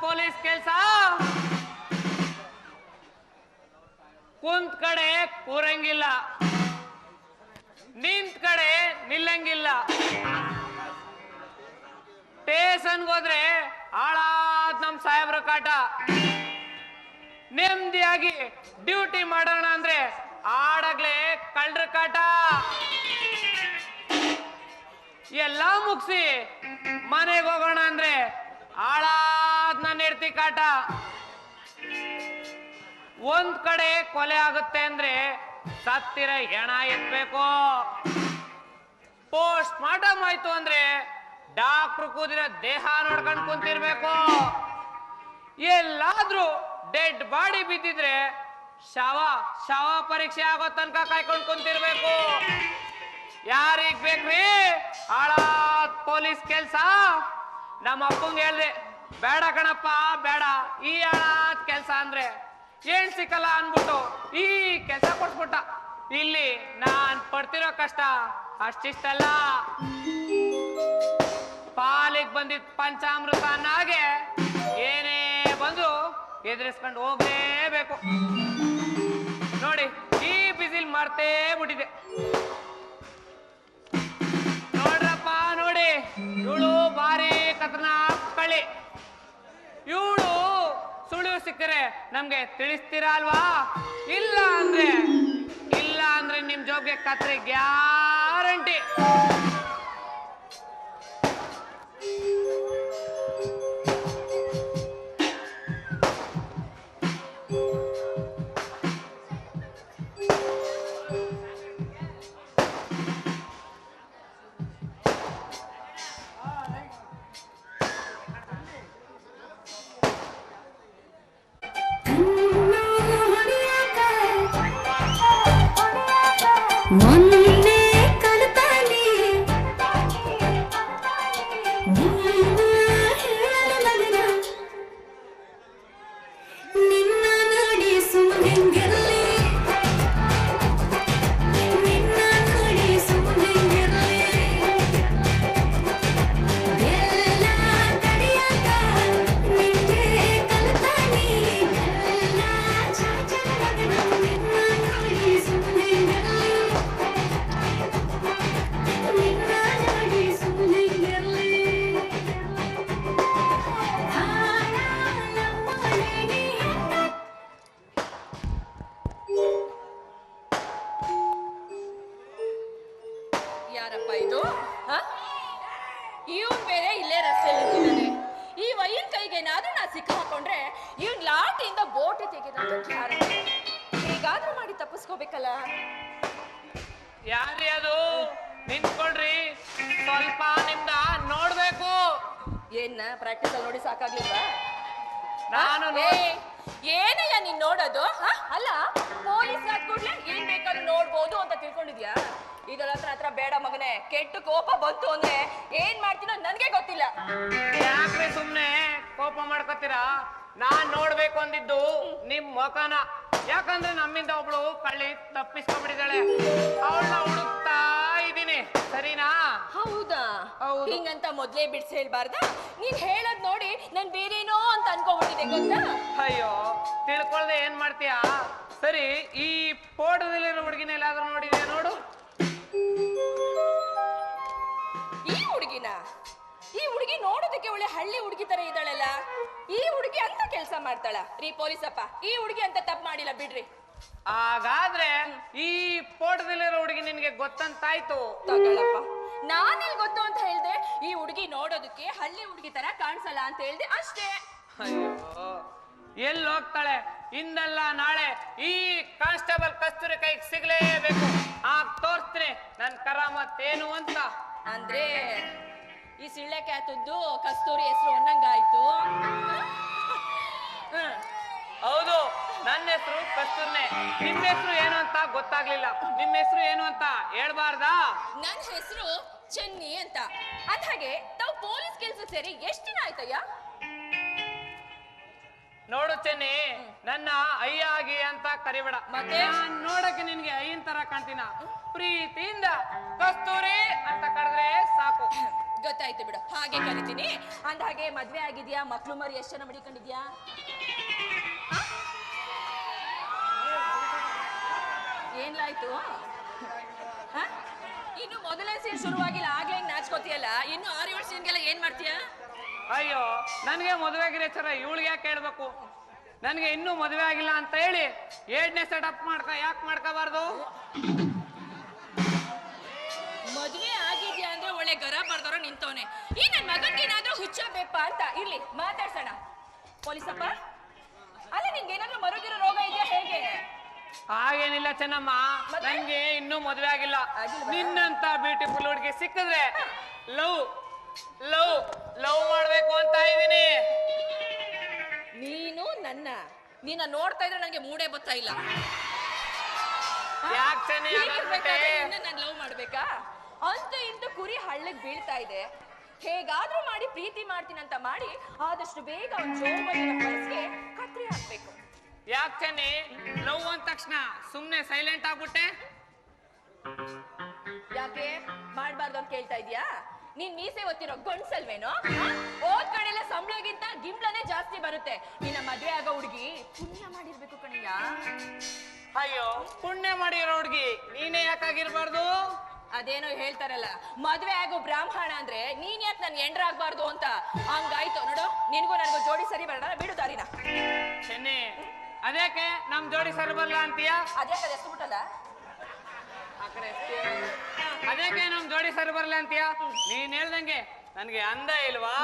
ಪೊಲೀಸ್ ಕೆಲ್ಸ? ಕುಂತ್ ಕಡೆ ಕೂರಂಗಿಲ್ಲ, ನಿಂತ್ ಕಡೆ ನಿಲ್ಲಂಗಿಲ್ಲ. ಸ್ಟೇಷನ್ಗೆ ಹೋದ್ರೆ ಆಳಾದ್ ನಮ್ ಸಾಹೇಬ್ರ ಕಾಟ. ನೆಮ್ಮದಿಯಾಗಿ ಡ್ಯೂಟಿ ಮಾಡೋಣ ಅಂದ್ರೆ ಆಡಾಗ್ಲೇ ಕಳ್ರ ಕಾಟ. ಎಲ್ಲ ಮುಗಿಸಿ ಮನೆಗೆ ಹೋಗೋಣ ಅಂದ್ರೆ ಆಳಾದ್ ನನ್ನ ಹೆಂಡ್ತಿ ಕಾಟ. ಒಂದ್ ಕಡೆ ಕೊಲೆ ಆಗುತ್ತೆ ಅಂದ್ರೆ ಸತ್ತಿರ ಹೆಣ ಎತ್ಬೇಕು. ಪೋಸ್ಟ್ ಮಾರ್ಟಮ್ ಆಯ್ತು ಅಂದ್ರೆ ಡಾಕ್ಟ್ರು ಕೂದಿರೋ ದೇಹ ನೋಡ್ಕೊಂಡು ಕುಂತಿರ್ಬೇಕು. ಎಲ್ಲಾದ್ರೂ ಡೆಡ್ ಬಾಡಿ ಬಿದ್ದಿದ್ರೆ ಶವ ಪರೀಕ್ಷೆ ಆಗೋ ತನಕ ಕಾಯ್ಕೊಂಡು ಕುಂತಿರ್ಬೇಕು. ಯಾರಿಗ್ ಬೇಕ್ರಿ ಆಳಾದ್ ಪೊಲೀಸ್ ಕೆಲ್ಸ? ನಮ್ಮ ಅಪ್ಪಂಗೆ ಹೇಳ್ದೆ, ಬೇಡ ಕಣಪ್ಪ ಬೇಡ ಈ ಆಳಾದ್ ಕೆಲ್ಸ ಅಂದ್ರೆ ಏನ್ ಸಿಕ್ಕಲ್ಲ ಅನ್ಬಿಟ್ಟು ಈ ಕೆಲ್ಸ ಕೊಡ್ಸ್ಬಿಟ್ಟ. ಇಲ್ಲಿ ನಾನ್ ಪಡ್ತಿರೋ ಕಷ್ಟ ಅಷ್ಟಿಷ್ಟಲ್ಲ. ಪಾಲಿಗೆ ಬಂದಿದ್ ಪಂಚಾಮೃತ ಅನ್ನಾಗೆ ಏನೇ ಬಂದ್ರು ಎದುರಿಸ್ಕೊಂಡು ಹೋಗ್ಲೇಬೇಕು. ನೋಡಿ ಈ ಬಿಸಿಲ್ ಮರ್ತೇ ಬಿಟ್ಟಿದೆ. ನೋಡ್ರಪ್ಪ ನೋಡಿ, ಇವಳು ಭಾರಿ ಖತರ್ನಾಕ್ ಕಳ್ಳಿ. ಇವಳು ಸುಳಿವು ಸಿಕ್ಕರೆ ನಮ್ಗೆ ತಿಳಿಸ್ತೀರಾ ಅಲ್ವಾ? ಇಲ್ಲ ಅಂದ್ರೆ ನಿಮ್ ಜೋಬ್ಗೆ ಕತ್ರಿ ಗ್ಯಾರಂಟಿ. ಮೊನ್ನೆ ಕಲ್ಪನೆ ನೀನು ಹೇಳಲು ಮಗನ ನಿನ್ನ ನೋಡಿ ಸುಮ್ಮನೆಂಗಿರಲಿ, ನಿನ್ನ ನೋಡಿ ಸುಮ್ಮನೆಂಗಿರಲಿ. ಎಲ್ಲ ತಡೆಯಾಕ ನಿಂಗೆ ಕಲ್ಪನೆ ಎಲ್ಲ ಚಾಚನ ಮಗನ ನಿನ್ನ ನೋಡಿ ಸುಮ್ಮನೆಂಗಿರಲಿ. ಯಾರಪ್ಪ ಇದು? ಇವನ್ ಬೇರೆ ಇಲ್ಲೇ ರಸ್ತೆ ನಿಂತಿದ್ದಾನೆ. ಈ ವೈನ್ ಕೈಗೆ ಏನಾದ್ರೂ ನಾ ಸಿಕ್ಕ ಹಾಕೊಂಡ್ರೆ ಇವನ್ ಲಾಟಿಯಿಂದ ಬೋಟಿ ತೆಗೆದಂತ ಗ್ಯಾರಂಟಿ. ಹೇಗಾದ್ರೂ ಮಾಡಿ ತಪ್ಪಿಸ್ಕೋಬೇಕಲ್ಲ. ಯಾರ್ರೀ ಅದು? ನಿಂತ್ಕೊಳ್ರಿ, ಸ್ವಲ್ಪ ನಿಮ್ದ ನೋಡ್ಬೇಕು. ಏನ್ನ ಪ್ರಾಕ್ಟೀಸ್ ಅಲ್ಲಿ ನೋಡಿ ಸಾಕಾಗ್ಲಿಲ್ವಾ? ನಾನು ಏನಯ್ಯ ನೀನ್ ನೋಡೋದು? ಅಲ್ಲ ಪೊಲೀಸ್ ಆದ ಕೂಡ್ಲೆ ಏನ್ ಬೇಕಾದ್ರೂ ನೋಡ್ಬೋದು ಅಂತ ತಿಳ್ಕೊಂಡಿದ್ಯಾ? ಇದರ ಹತ್ರ ಬೇಡ ಮಗನೇ. ಕೆಟ್ಟ ಕೋಪ ಬಂತು ಅಂದ್ರೆ ಏನ್ ಮಾಡ್ತೀನೋ ನನ್ಗೆ ಗೊತ್ತಿಲ್ಲ. ಯಾಕ್ರಿ ಸುಮ್ನೆ ಕೋಪ ಮಾಡ್ಕೋತೀರಾ? ನಾನ್ ನೋಡ್ಬೇಕು ಅಂದಿದ್ದು ನಿಮ್ ಮುಖನ. ಯಾಕಂದ್ರೆ ನಮ್ಮಿಂದ ಒಬ್ಳು ಕಳ್ಳಿ ತಪ್ಪಿಸ್ಕೊಂಡ್ಬಿಟ್ಟಿದ್ದಾಳೆ. ಅವಳನ್ನ ಹುಡುಕ್ತಾ ಇದೀನಿ, ಸರಿನಾ? ಹೌದಾ? ಹಿಂಗಂತ ಮೊದ್ಲೇ ಬಿಡ್ಸಿ ಹೇಳ್ಬಾರ್ದ? ನೀನ್ ಹೇಳದ್ ನೋಡಿ ನನ್ ಬೇರೇನೋ ಅಂತ ಅನ್ಕೊಂಡ್ಬಿಟ್ಟಿದೆ ಗೊತ್ತಾ? ಅಯ್ಯೋ, ತಿಳ್ಕೊಳ್ದೆ ಏನ್ ಮಾಡ್ತೀಯಾ? ಸರಿ, ಈ ಫೋಟೋದಲ್ಲಿರೋ ಹುಡುಗಿನ ಎಲ್ಲಾದ್ರೂ ನೋಡಿದ್ಯಾ? ನೋಡು. ಈ ಹುಡುಗಿ ನೋಡೋದಕ್ಕೆ ಒಳ್ಳೆ ಹಳ್ಳಿ ಹುಡುಗಿ ತರ ಇದ್ದಾಳಲ್ಲ. ಈ ಹುಡುಗಿ ಅಂತ ಕೆಲಸ ಮಾಡ್ತಾಳ? ರೀ ಪೊಲೀಸಪ್ಪ, ಈ ಹುಡುಗಿ ಅಂತ ತಪ್ಪು ಮಾಡಿಲ್ಲ ಬಿಡ್ರಿ. ಹಾಗಾದ್ರೆ ಈ ಫೋಟೋದಲ್ಲಿರೋ ಹುಡುಗಿ ನಿನ್ಗೆ ಗೊತ್ತಂತಾಯ್ತು. ತಗೊಳಪ್ಪ, ನಾನೆಲ್ ಗೊತ್ತು ಅಂತ ಹೇಳ್ದೆ? ಈ ಹುಡುಗಿ ನೋಡೋದಕ್ಕೆ ಹಳ್ಳಿ ಹುಡುಗಿ ತರ ಕಾಣಿಸಲ್ಲ ಅಂತ ಹೇಳ್ದೆ ಅಷ್ಟೇ. ಅಯ್ಯೋ, ಎಲ್ಲಿ ಹೋಗ್ತಾಳೆ? ಇಂದಲ್ಲ ನಾಳೆ ಈ ಕಾನ್ಸ್ಟೇಬಲ್ ಕಸ್ತೂರಿ ಕೈಗೆ ಸಿಗ್ಲೇಬೇಕು. ತೋರಿಸ್ತೀನಿ ನನ್ ಕರಾಮತ್ ಏನು ಅಂತ. ಅಂದ್ರೆ ಈ ಸಿಳ್ಳೆ ಕ್ಯಾತದ್ದು ಕಸ್ತೂರಿ ಹೆಸರು ಅನ್ನಂಗಾಯ್ತು. ಹೌದು, ನನ್ನ ಹೆಸರು ಕಸ್ತೂರ್ನೆ. ನಿಮ್ಮ ಹೆಸರು ಏನು ಅಂತ ಗೊತ್ತಾಗ್ಲಿಲ್ಲ. ನಿಮ್ಮ ಹೆಸರು ಏನು ಅಂತ ಹೇಳ್ಬಾರ್ದಾ? ನನ್ನ ಹೆಸರು ಚೆನ್ನಿ ಅಂತ. ಅದ್ಹಾಗೆ ತಾವು ಪೊಲೀಸ್ ಕೆಲಸ ಸೇರಿ ಎಷ್ಟು ದಿನ ಆಯ್ತಯ್ಯ? ನೋಡು ಚೆನ್ನಿ, ನನ್ನ ಅಯ್ಯ ಆಗಿ ಅಂತ ಕರಿಬೇಡ. ಮತ್ತೆ? ನಾನ್ ನೋಡಕ್ಕೆ ನಿನ್ಗೆ ಅಯ್ಯನ್ ತರ ಕಾಣ್ತೀನ. ಪ್ರೀತಿಯಿಂದ ಕಸ್ತೂರಿ ಅಂತ ಕರೆದ್ರೆ ಸಾಕು. ಗೊತ್ತಾಯ್ತು ಬಿಡು, ಹಾಗೆ ಕರಿತೀನಿ. ಅಂದ ಹಾಗೆ ಮದ್ವೆ ಆಗಿದ್ಯಾ? ಮಕ್ಳು ಮರಿ ಎಷ್ಟು ಜನ ಮಡಿಕೊಂಡಿದ್ಯಾ? ಏನ್ಲಾಯ್ತು? ಇನ್ನು ಮೊದಲನೇ ಸೀನ್ ಶುರುವಾಗಿಲ್ಲ, ಆಗ್ಲೇ ನಾಚ್ಕೋತಿಯಲ್ಲ. ಇನ್ನು 6-7 ಸೀನ್ಗೆಲ್ಲ ಏನ್ ಮಾಡ್ತೀಯಾ? ಅಯ್ಯೋ, ನನ್ಗೆ ಮದುವೆ ಆಗಿರೋ ಇವಳಿಗೆ ಯಾಕೆ ಹೇಳ್ಬೇಕು? ನನ್ಗೆ ಇನ್ನೂ ಮದುವೆ ಆಗಿಲ್ಲ ಅಂತ ಹೇಳಿ 7ನೇ ಸೆಟಪ್ ಯಾಕೆ ಮಾಡ್ಕೋಬಾರ್ದು? ಮದುವೆ ಆಗಿದ್ಯಾ ಅಂದ್ರೆ ಒಳ್ಳೆ ಗರ ಬರ್ದವ್ರ ನಿಂತವನೆ. ಈ ನನ್ ಮಗನ್ಗೆ ಏನಾದ್ರೂ ಹುಚ್ಚಬೇಕ ಅಂತ. ಇರ್ಲಿ, ಮಾತಾಡ್ಸೋಣ. ಪೊಲೀಸಪ್ಪ, ಅಲ್ಲ ನಿಂಗೆ ಏನಾದ್ರೂ ಮರುಗಿರೋ ರೋಗ ಇದೆಯಾ ಹೇಗೆ? ಹಾಗೇನಿಲ್ಲ ಚೆನ್ನಮ್ಮ, ನನ್ಗೆ ಇನ್ನೂ ಮದುವೆ ಆಗಿಲ್ಲ. ನಿನ್ನಂತ ಬ್ಯೂಟಿಫುಲ್ ಹುಡುಗಿ ಸಿಕ್ಕಿದ್ರೆ ಲವ್ ಲವ್ ಲವ್ ಮಾಡ್ಬೇಕು ಅಂತ ಇದೀನಿ. ನೀನು ನಿನ್ನ ನೋಡ್ತಾ ಇದ್ರೆ ನನಗೆ ಮೂಡೇ ಬರ್ತಾ ಇಲ್ಲ. ಯಾಕೆ ಚೆನ್ನಿ ನಾನು ಲವ್ ಮಾಡ್ಬೇಕಾ? ಅಂತೂ ಇಂತೂ ಕುರಿ ಹಳ್ಳಕ್ ಬೀಳ್ತಾ ಇದೆ. ಹೇಗಾದ್ರೂ ಮಾಡಿ ಪ್ರೀತಿ ಮಾಡ್ತೀನಿ ಅಂತ ಮಾಡಿ ಆದಷ್ಟು ಬೇಗ ಒಂದು ಜೋಬಲ್ಲಿನ ಪರ್ಸ್ಗೆ ಕತ್ರಿ ಹಾಕ್ಬೇಕು. ಯಾಕೆ ಚೆನ್ನಿ ಲವ್ ಅಂದ ತಕ್ಷಣ ಸುಮ್ನೆ ಸೈಲೆಂಟ್ ಆಗ್ಬಿಟ್ಟೆ? ಯಾಕೆ ಮಾಡ್ಬಾರ್ದು ಅಂತ ಕೇಳ್ತಾ ಇದೀಯಾ? ನೀನ್ ಮೀಸೆ ಒತ್ತಿರೋ ಗಂಡ್ಸಲ್ವೇನೋ? ಓದ್ ಕಡೆಲ್ಲ ಸಂಬಳಗಿಂತ ಗಿಂಬ್ಳನೇ ಜಾಸ್ತಿ ಬರುತ್ತೆ. ನಿನ್ನ ಮದ್ವೆ ಆಗೋ ಹುಡುಗಿ ಪುಣ್ಯ ಮಾಡಿರ್ಬೇಕು ಕಣಯ್ಯ. ಅಯ್ಯೋ, ಪುಣ್ಯ ಮಾಡಿರೋ ಹುಡುಗಿ ನೀನೇ ಯಾಕಾಗಿರ್ಬಾರ್ದು? ಅದೇನೋ ಹೇಳ್ತಾರಲ್ಲ, ಮದ್ವೆ ಆಗೋ ಬ್ರಾಹ್ಮಣ ಅಂದ್ರೆ ನೀನ್ ಯಾಕೆ ನನ್ ಎಂಡ್ರಾಗ್ಬಾರ್ದು ಅಂತ. ಹಂಗಾಯ್ತು ನೋಡು, ನಿನ್ಗೂ ನನಗೂ ಜೋಡಿ ಸರಿ ಬರೋಣ. ಬಿಡು ದಾರಿನ. ಚೆನ್ನಿ, ಅದೇಕೆ ನಮ್ ಜೋಡಿ ಸರಿ ಬರಲ್ಲ ಅಂತೀಯ? ಅದೇ ಕಡೆ ಎಸ್ಬಿಟ್ಟಲ್ಲ. ಅದೇಕೆ ನಮ್ ಜೋಡಿ ಸರಿ ಬರಲ್ಲ ಅಂತೀಯ? ನೀನ್ ಹೇಳ್ದಂಗೆ ನನ್ಗೆ ಅಂದ ಇಲ್ವಾ,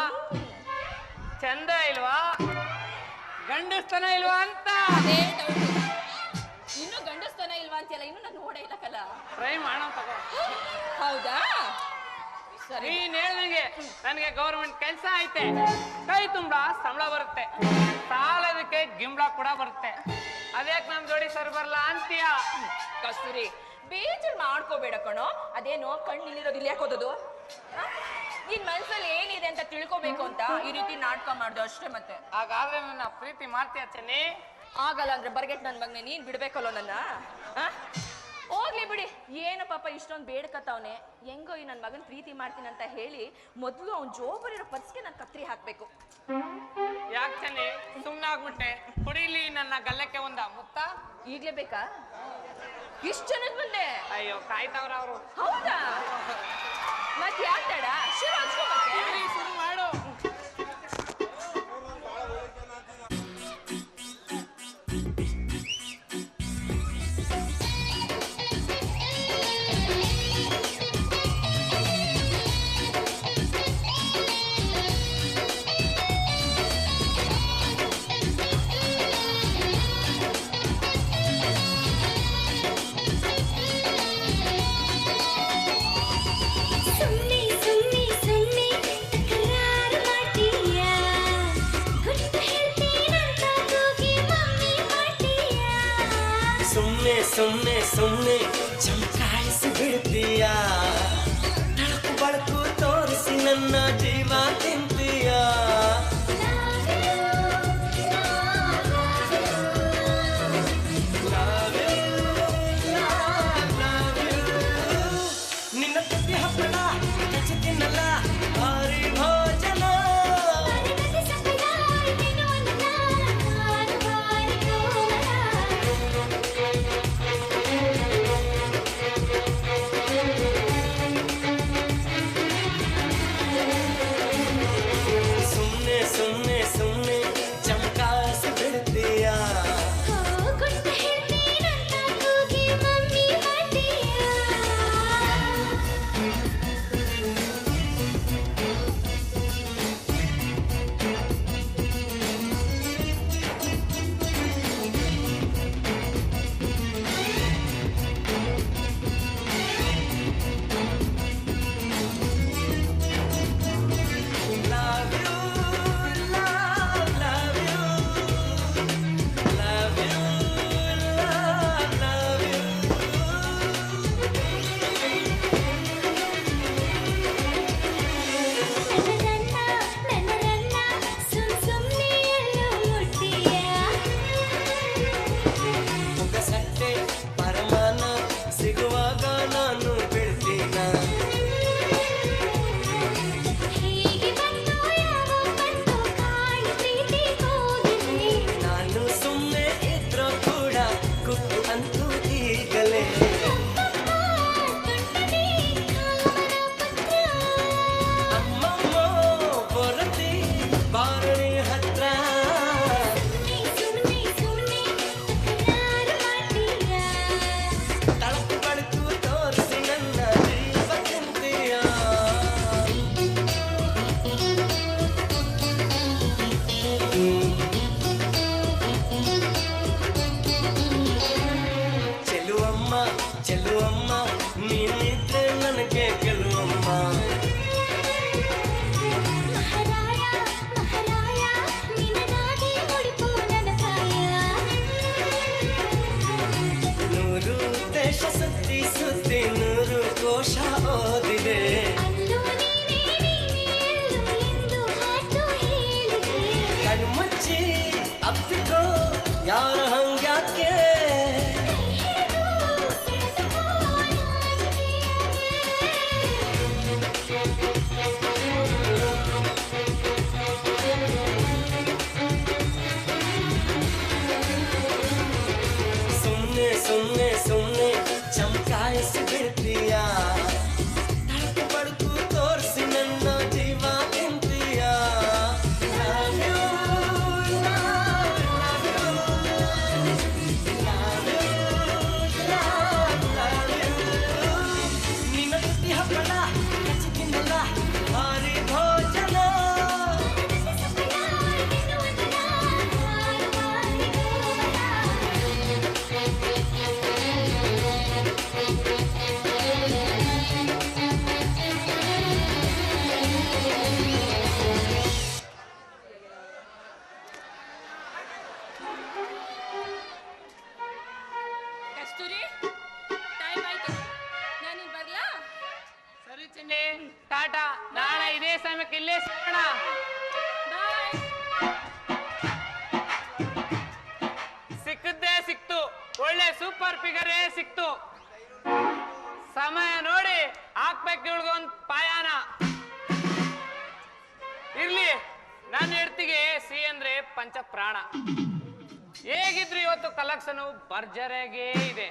ಚಂದ ಇಲ್ವಾ, ಗಂಡಸ್ತನ ಇಲ್ವಾ ಅಂತ. ಅದೇ ಡೌಟ್. ಇನ್ನು ಗಂಡಸ್ತನ ಇಲ್ವಾ ಅಂತೀಯಲ್ಲ, ಇನ್ನು ನಾನು ನೋಡೇ ಇಲ್ಲ ಕಲ. ಟ್ರೈ ಮಾಡೋ ತಗೋ. ಹೌದಾ? ಸರಿ. ನೀನ್ ಹೇಳ್ದಂಗೆ ನನ್ಗೆ ಗೌರ್ಮೆಂಟ್ ಕೆಲ್ಸ ಐತೆ, ಕೈ ತುಂಬಾ ಸಂಬಳ ಬರುತ್ತೆ, ಸಾಲದಕ್ಕೆ ಗಿಂಬಳ ಕೂಡ ಬರುತ್ತೆ. ಅದ್ಯಾಕೆ ನಮ್ ಜೋಡಿ ಸರಿ ಬರಲ್ಲ ಅಂತೀಯ? ಕಸ್ತೂರಿ, ಬೇಜಾರ್ ಮಾಡ್ಕೋಬೇಡ ಕಣೋ. ಅದೇನೋ ಕಣ್ಣಿಲ್ಲಿರೋದು ಇಲ್ಲಿ ಯಾಕೆ ಓದೋದು? ನಿನ್ ಮನ್ಸಲ್ಲಿ ಏನಿದೆ ಅಂತ ತಿಳ್ಕೊಬೇಕು ಅಂತ ಈ ರೀತಿ ನಾಟಕ ಮಾಡ್ದು ಅಷ್ಟೇ. ಮತ್ತೆ ಹಾಗಾದ್ರೆ ನನ್ನ ಪ್ರೀತಿ ಮಾಡ್ತೀಯ ಚೆನ್ನಿ? ಆಗಲ್ಲ ಅಂದ್ರೆ ಬರ್ಗೆಟ್ ನನ್ ಮಗನೆ ನೀನ್ ಬಿಡ್ಬೇಕಲ್ಲೋ ನನ್ನ. ಹೋಗ್ಲಿ ಬಿಡಿ, ಏನು ಪಾಪ ಇಷ್ಟೊಂದು ಬೇಡ್ಕತ್ತವನೆ. ಹೆಂಗೋ ಈ ನನ್ ಮಗನ್ ಪ್ರೀತಿ ಮಾಡ್ತೀನಿ ಅಂತ ಹೇಳಿ ಮೊದ್ಲು ಅವ್ನ್ ಜೋಬರಿರೋ ಪರ್ಸ್ಗೆ ನಾನು ಕತ್ರಿ ಹಾಕ್ಬೇಕು. ಯಾಕೆ ಚೆನ್ನಿ ಸುಮ್ನಾಗ್ಬಿಟ್ಟೆ? ಕುಡಿಲಿ ನನ್ನ ಗಲ್ಲಕ್ಕೆ ಒಂದ ಮುತ್ತ. ಈಗ್ಲೇ ಬೇಕಾ? ಇಷ್ಟ ಜನದ ಮುಂದೆ? ಅಯ್ಯೋ, ಕಾಯ್ತಾವ್ರ ಅವರು. ಹೌದಾ? ಮತ್ ಯಾಕ್ ತಡ? ಶುರು ಹಚ್ಕೋ ಮತ್ತೆ. ಶುರು ಮಾಡು. ಸುಮ್ಮನೆ ಸುಮ್ಮನೆ ಸುಮ್ಮನೆ ತಕರಾರು ಮಾಡ್ತೀಯಾ? ಗುಟ್ಟು ಹೇಳ್ತೀನಂತ ಕೂಗಿ ಮಮ್ಮಿ ಮಾಡ್ತೀಯಾ? ಸುಮ್ನೆ ಸುಮ್ನೆ ಸುಮ್ನೆ ಚಮಕಾಯಿಸಿ ಬಿಡ್ತೀಯ, ತಳಕು ಬಳಕು ತೋರಿಸಿ ನನ್ನ ಜೀವ ತಿಂತೀಯ. ನಿನ್ನ ತುಟ್ಟಿ ಹಪ್ಪಳ ಕಚ್ಚಿ ತಿನ್ನಲ್ಲ ಭಾರಿ ಭೋಜನ. ಬರಿಗತಿ ಸಪ್ಪಳ ನೀನು ನನ್ನ ನಾನು ಬಾರಿ ಕೋಮಲ. ಚೆಲುವಮ್ಮ ನೀನಿದ್ರೆ ನನಗೆ ಗೆಲುವಮ್ಮ ಮಹಾರಾಯ ಮಹಾರಾಯ ನಿನಗಾಗಿ ಮುಡಿಪು ನನ್ನ ಕಾಯ ನೂರು ದೇಶ ಸುತ್ತಿ ಸುತ್ತಿ 100 ಕೋಶ ಓದಿದೆ ಅಲ್ಲೂ ನೀನೇ ಎಲ್ಲೂ ಎಂದು ಮಾತು ಹೇಳಿದೆ ಕಣ್ಮುಚ್ಚಿ ಅಪ್ಪಿಕೋ ಯಾರ ಹಂಗ್ಯಾಕೆ ಸುಮ್ನೆ ಸುಮ್ನೆ ಸುಮ್ನೆ ಚಮಕಾಯಿಸಿ ಬಿಡ್ತೀಯ ತಳಕು ಬಡುಕು ತೋರಿಸಿ ನನ್ನ ಜೀವ ತಿಂತೀಯ Love you, love, love you. Love you, love, love you. ನಿನ್ನ ತುಟಿ ಹಪ್ಪಳ ಹೆಚ್ಚಿಗಿನ್ನಲ್ಲ ಭಾರಿ ಭೋಜನ ಕಸ್ತೂರಿ ಟೈಮ್ ಆಯ್ತು ನಾನಿನ್ ಬರ್ಲಾ ಸರಿ ಚಿನ್ನಿ ಟಾಟಾ ನಾಳೆ ಇದೇ ಸಮಯಕ್ಕೆ ಇಲ್ಲೇ ಸಿಗೋಣ ಬಾಯ್ ಸಿಕ್ಕದ್ದೇ ಸಿಕ್ತು ಒಳ್ಳೆ ಸೂಪರ್ ಫಿಗರೇ ಸಿಕ್ತು ಸಮಯ ನೋಡಿ ಹಾಕ್ಬೇಕು ಇವ್ಳಿಗೊಂದು ಪಾಯಾನ ಇರ್ಲಿ ನನ್ನ ಹೆಡ್ತಿಗೆ ಸಿ ಅಂದ್ರೆ ಪಂಚ ಪ್ರಾಣ ಹೇಗಿದ್ರು ಇವತ್ತು ಕಲೆಕ್ಷನ್ ಭರ್ಜರಿಯಾಗೇ ಇದೆ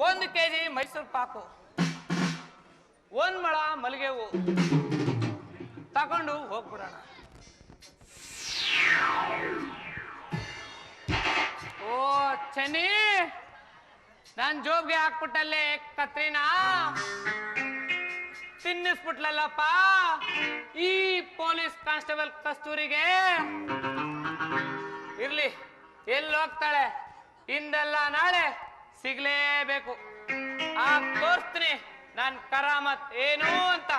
1 kg ಮೈಸೂರು ಪಾಕು 1 ಮೊಳ ಮಲ್ಲಿಗೆ ಹೂವು ತಗೊಂಡು ಹೋಗ್ಬಿಡೋಣ ಓ ಚೆನ್ನಿ ನಾನ್ ಜೋಬ್ಗೆ ಹಾಕ್ಬಿಟ್ಟಲ್ಲೇ ಕತ್ರಿನ ತಿನ್ನಿಸ್ಬಿಟ್ಲಲ್ಲಪ್ಪ ಈ ಪೊಲೀಸ್ ಕಾನ್ಸ್ಟೇಬಲ್ ಕಸ್ತೂರಿಗೆ ಇರ್ಲಿ ಎಲ್ಲಿ ಹೋಗ್ತಾಳೆ ಇಂದಲ್ಲ ನಾಳೆ ಸಿಗ್ಲೇಬೇಕು ಆ ತೋರಿಸ್ತೀನಿ ನಾನ್ ಕರಾಮತ್ ಏನು ಅಂತ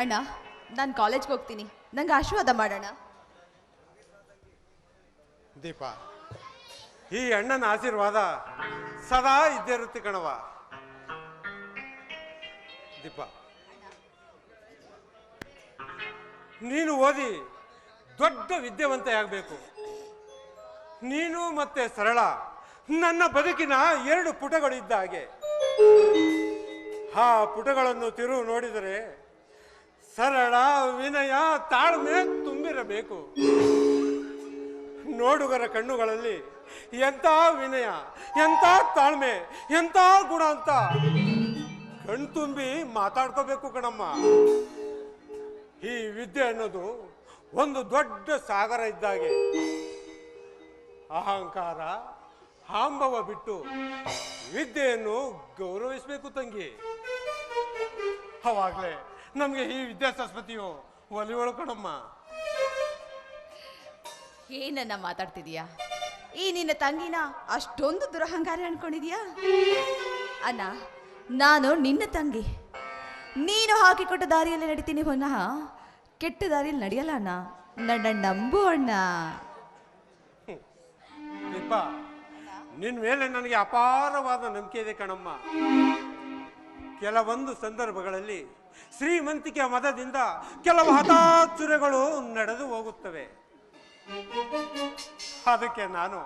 ಅಣ್ಣ ನಾನು ಕಾಲೇಜ್ಗೆ ಹೋಗ್ತೀನಿ ನಂಗೆ ಆಶೀರ್ವಾದ ಮಾಡೋಣ ದೀಪ ಈ ಅಣ್ಣನ ಆಶೀರ್ವಾದ ಸದಾ ಇದ್ದೇ ಇರುತ್ತೆ ಕಣವ. ದೀಪ ನೀನು ಓದಿ ದೊಡ್ಡ ವಿದ್ಯಾವಂತ ಆಗಬೇಕು. ನೀನು ಮತ್ತೆ ಸರಳ ನನ್ನ ಬದುಕಿನ 2 ಪುಟಗಳು ಇದ್ದ ಹಾಗೆ. ಆ ಪುಟಗಳನ್ನು ತಿರುವು ನೋಡಿದರೆ ಸರಳ ವಿನಯ ತಾಳ್ಮೆ ತುಂಬಿರಬೇಕು. ನೋಡುಗರ ಕಣ್ಣುಗಳಲ್ಲಿ ಎಂಥ ವಿನಯ ಎಂಥ ತಾಳ್ಮೆ ಎಂಥ ಗುಣ ಅಂತ ಕಣ್ತುಂಬಿ ಮಾತಾಡ್ಕೋಬೇಕು ಕಣಮ್ಮ. ಈ ವಿದ್ಯೆ ಅನ್ನೋದು ಒಂದು ದೊಡ್ಡ ಸಾಗರ ಇದ್ದಾಗೆ. ಅಹಂಕಾರ ಹಾಂಬವ ಬಿಟ್ಟು ವಿದ್ಯೆಯನ್ನು ಗೌರವಿಸಬೇಕು ತಂಗಿ. ಅವಾಗಲೇ ನಮಗೆ ಈ ವಿದ್ಯಾಸರಸ್ವತಿಯು ಒಲಿಯೋಳು ಕಣಮ್ಮ. ಏನನ್ನ ಮಾತಾಡ್ತಿದೀಯಾ? ಈ ನಿನ್ನ ತಂಗಿನ ಅಷ್ಟೊಂದು ದುರಹಂಕಾರಿ ಅನ್ಕೊಂಡಿದ್ಯಾ? ಅಣ್ಣ ನಾನು ನಿನ್ನ ತಂಗಿ, ನೀನು ಹಾಕಿಕೊಟ್ಟ ದಾರಿಯಲ್ಲಿ ನಡಿತೀನಿ ಹೊನ್ನಃ ಕೆಟ್ಟ ದಾರಿಯಲ್ಲಿ ನಡೆಯಲ್ಲ ಅಣ್ಣ. ನನ್ನ ನಂಬು ಅಣ್ಣ. ದೀಪ ನಿನ್ನ ಮೇಲೆ ನನಗೆ ಅಪಾರವಾದ ನಂಬಿಕೆ ಇದೆ ಕಣಮ್ಮ. ಕೆಲವೊಂದು ಸಂದರ್ಭಗಳಲ್ಲಿ ಶ್ರೀಮಂತಿಕೆಯ ಮದದಿಂದ ಕೆಲವು ಹಠಾಚುರಗಳು ನಡೆದು ಹೋಗುತ್ತವೆ. ಅದಕ್ಕೆ ನಾನು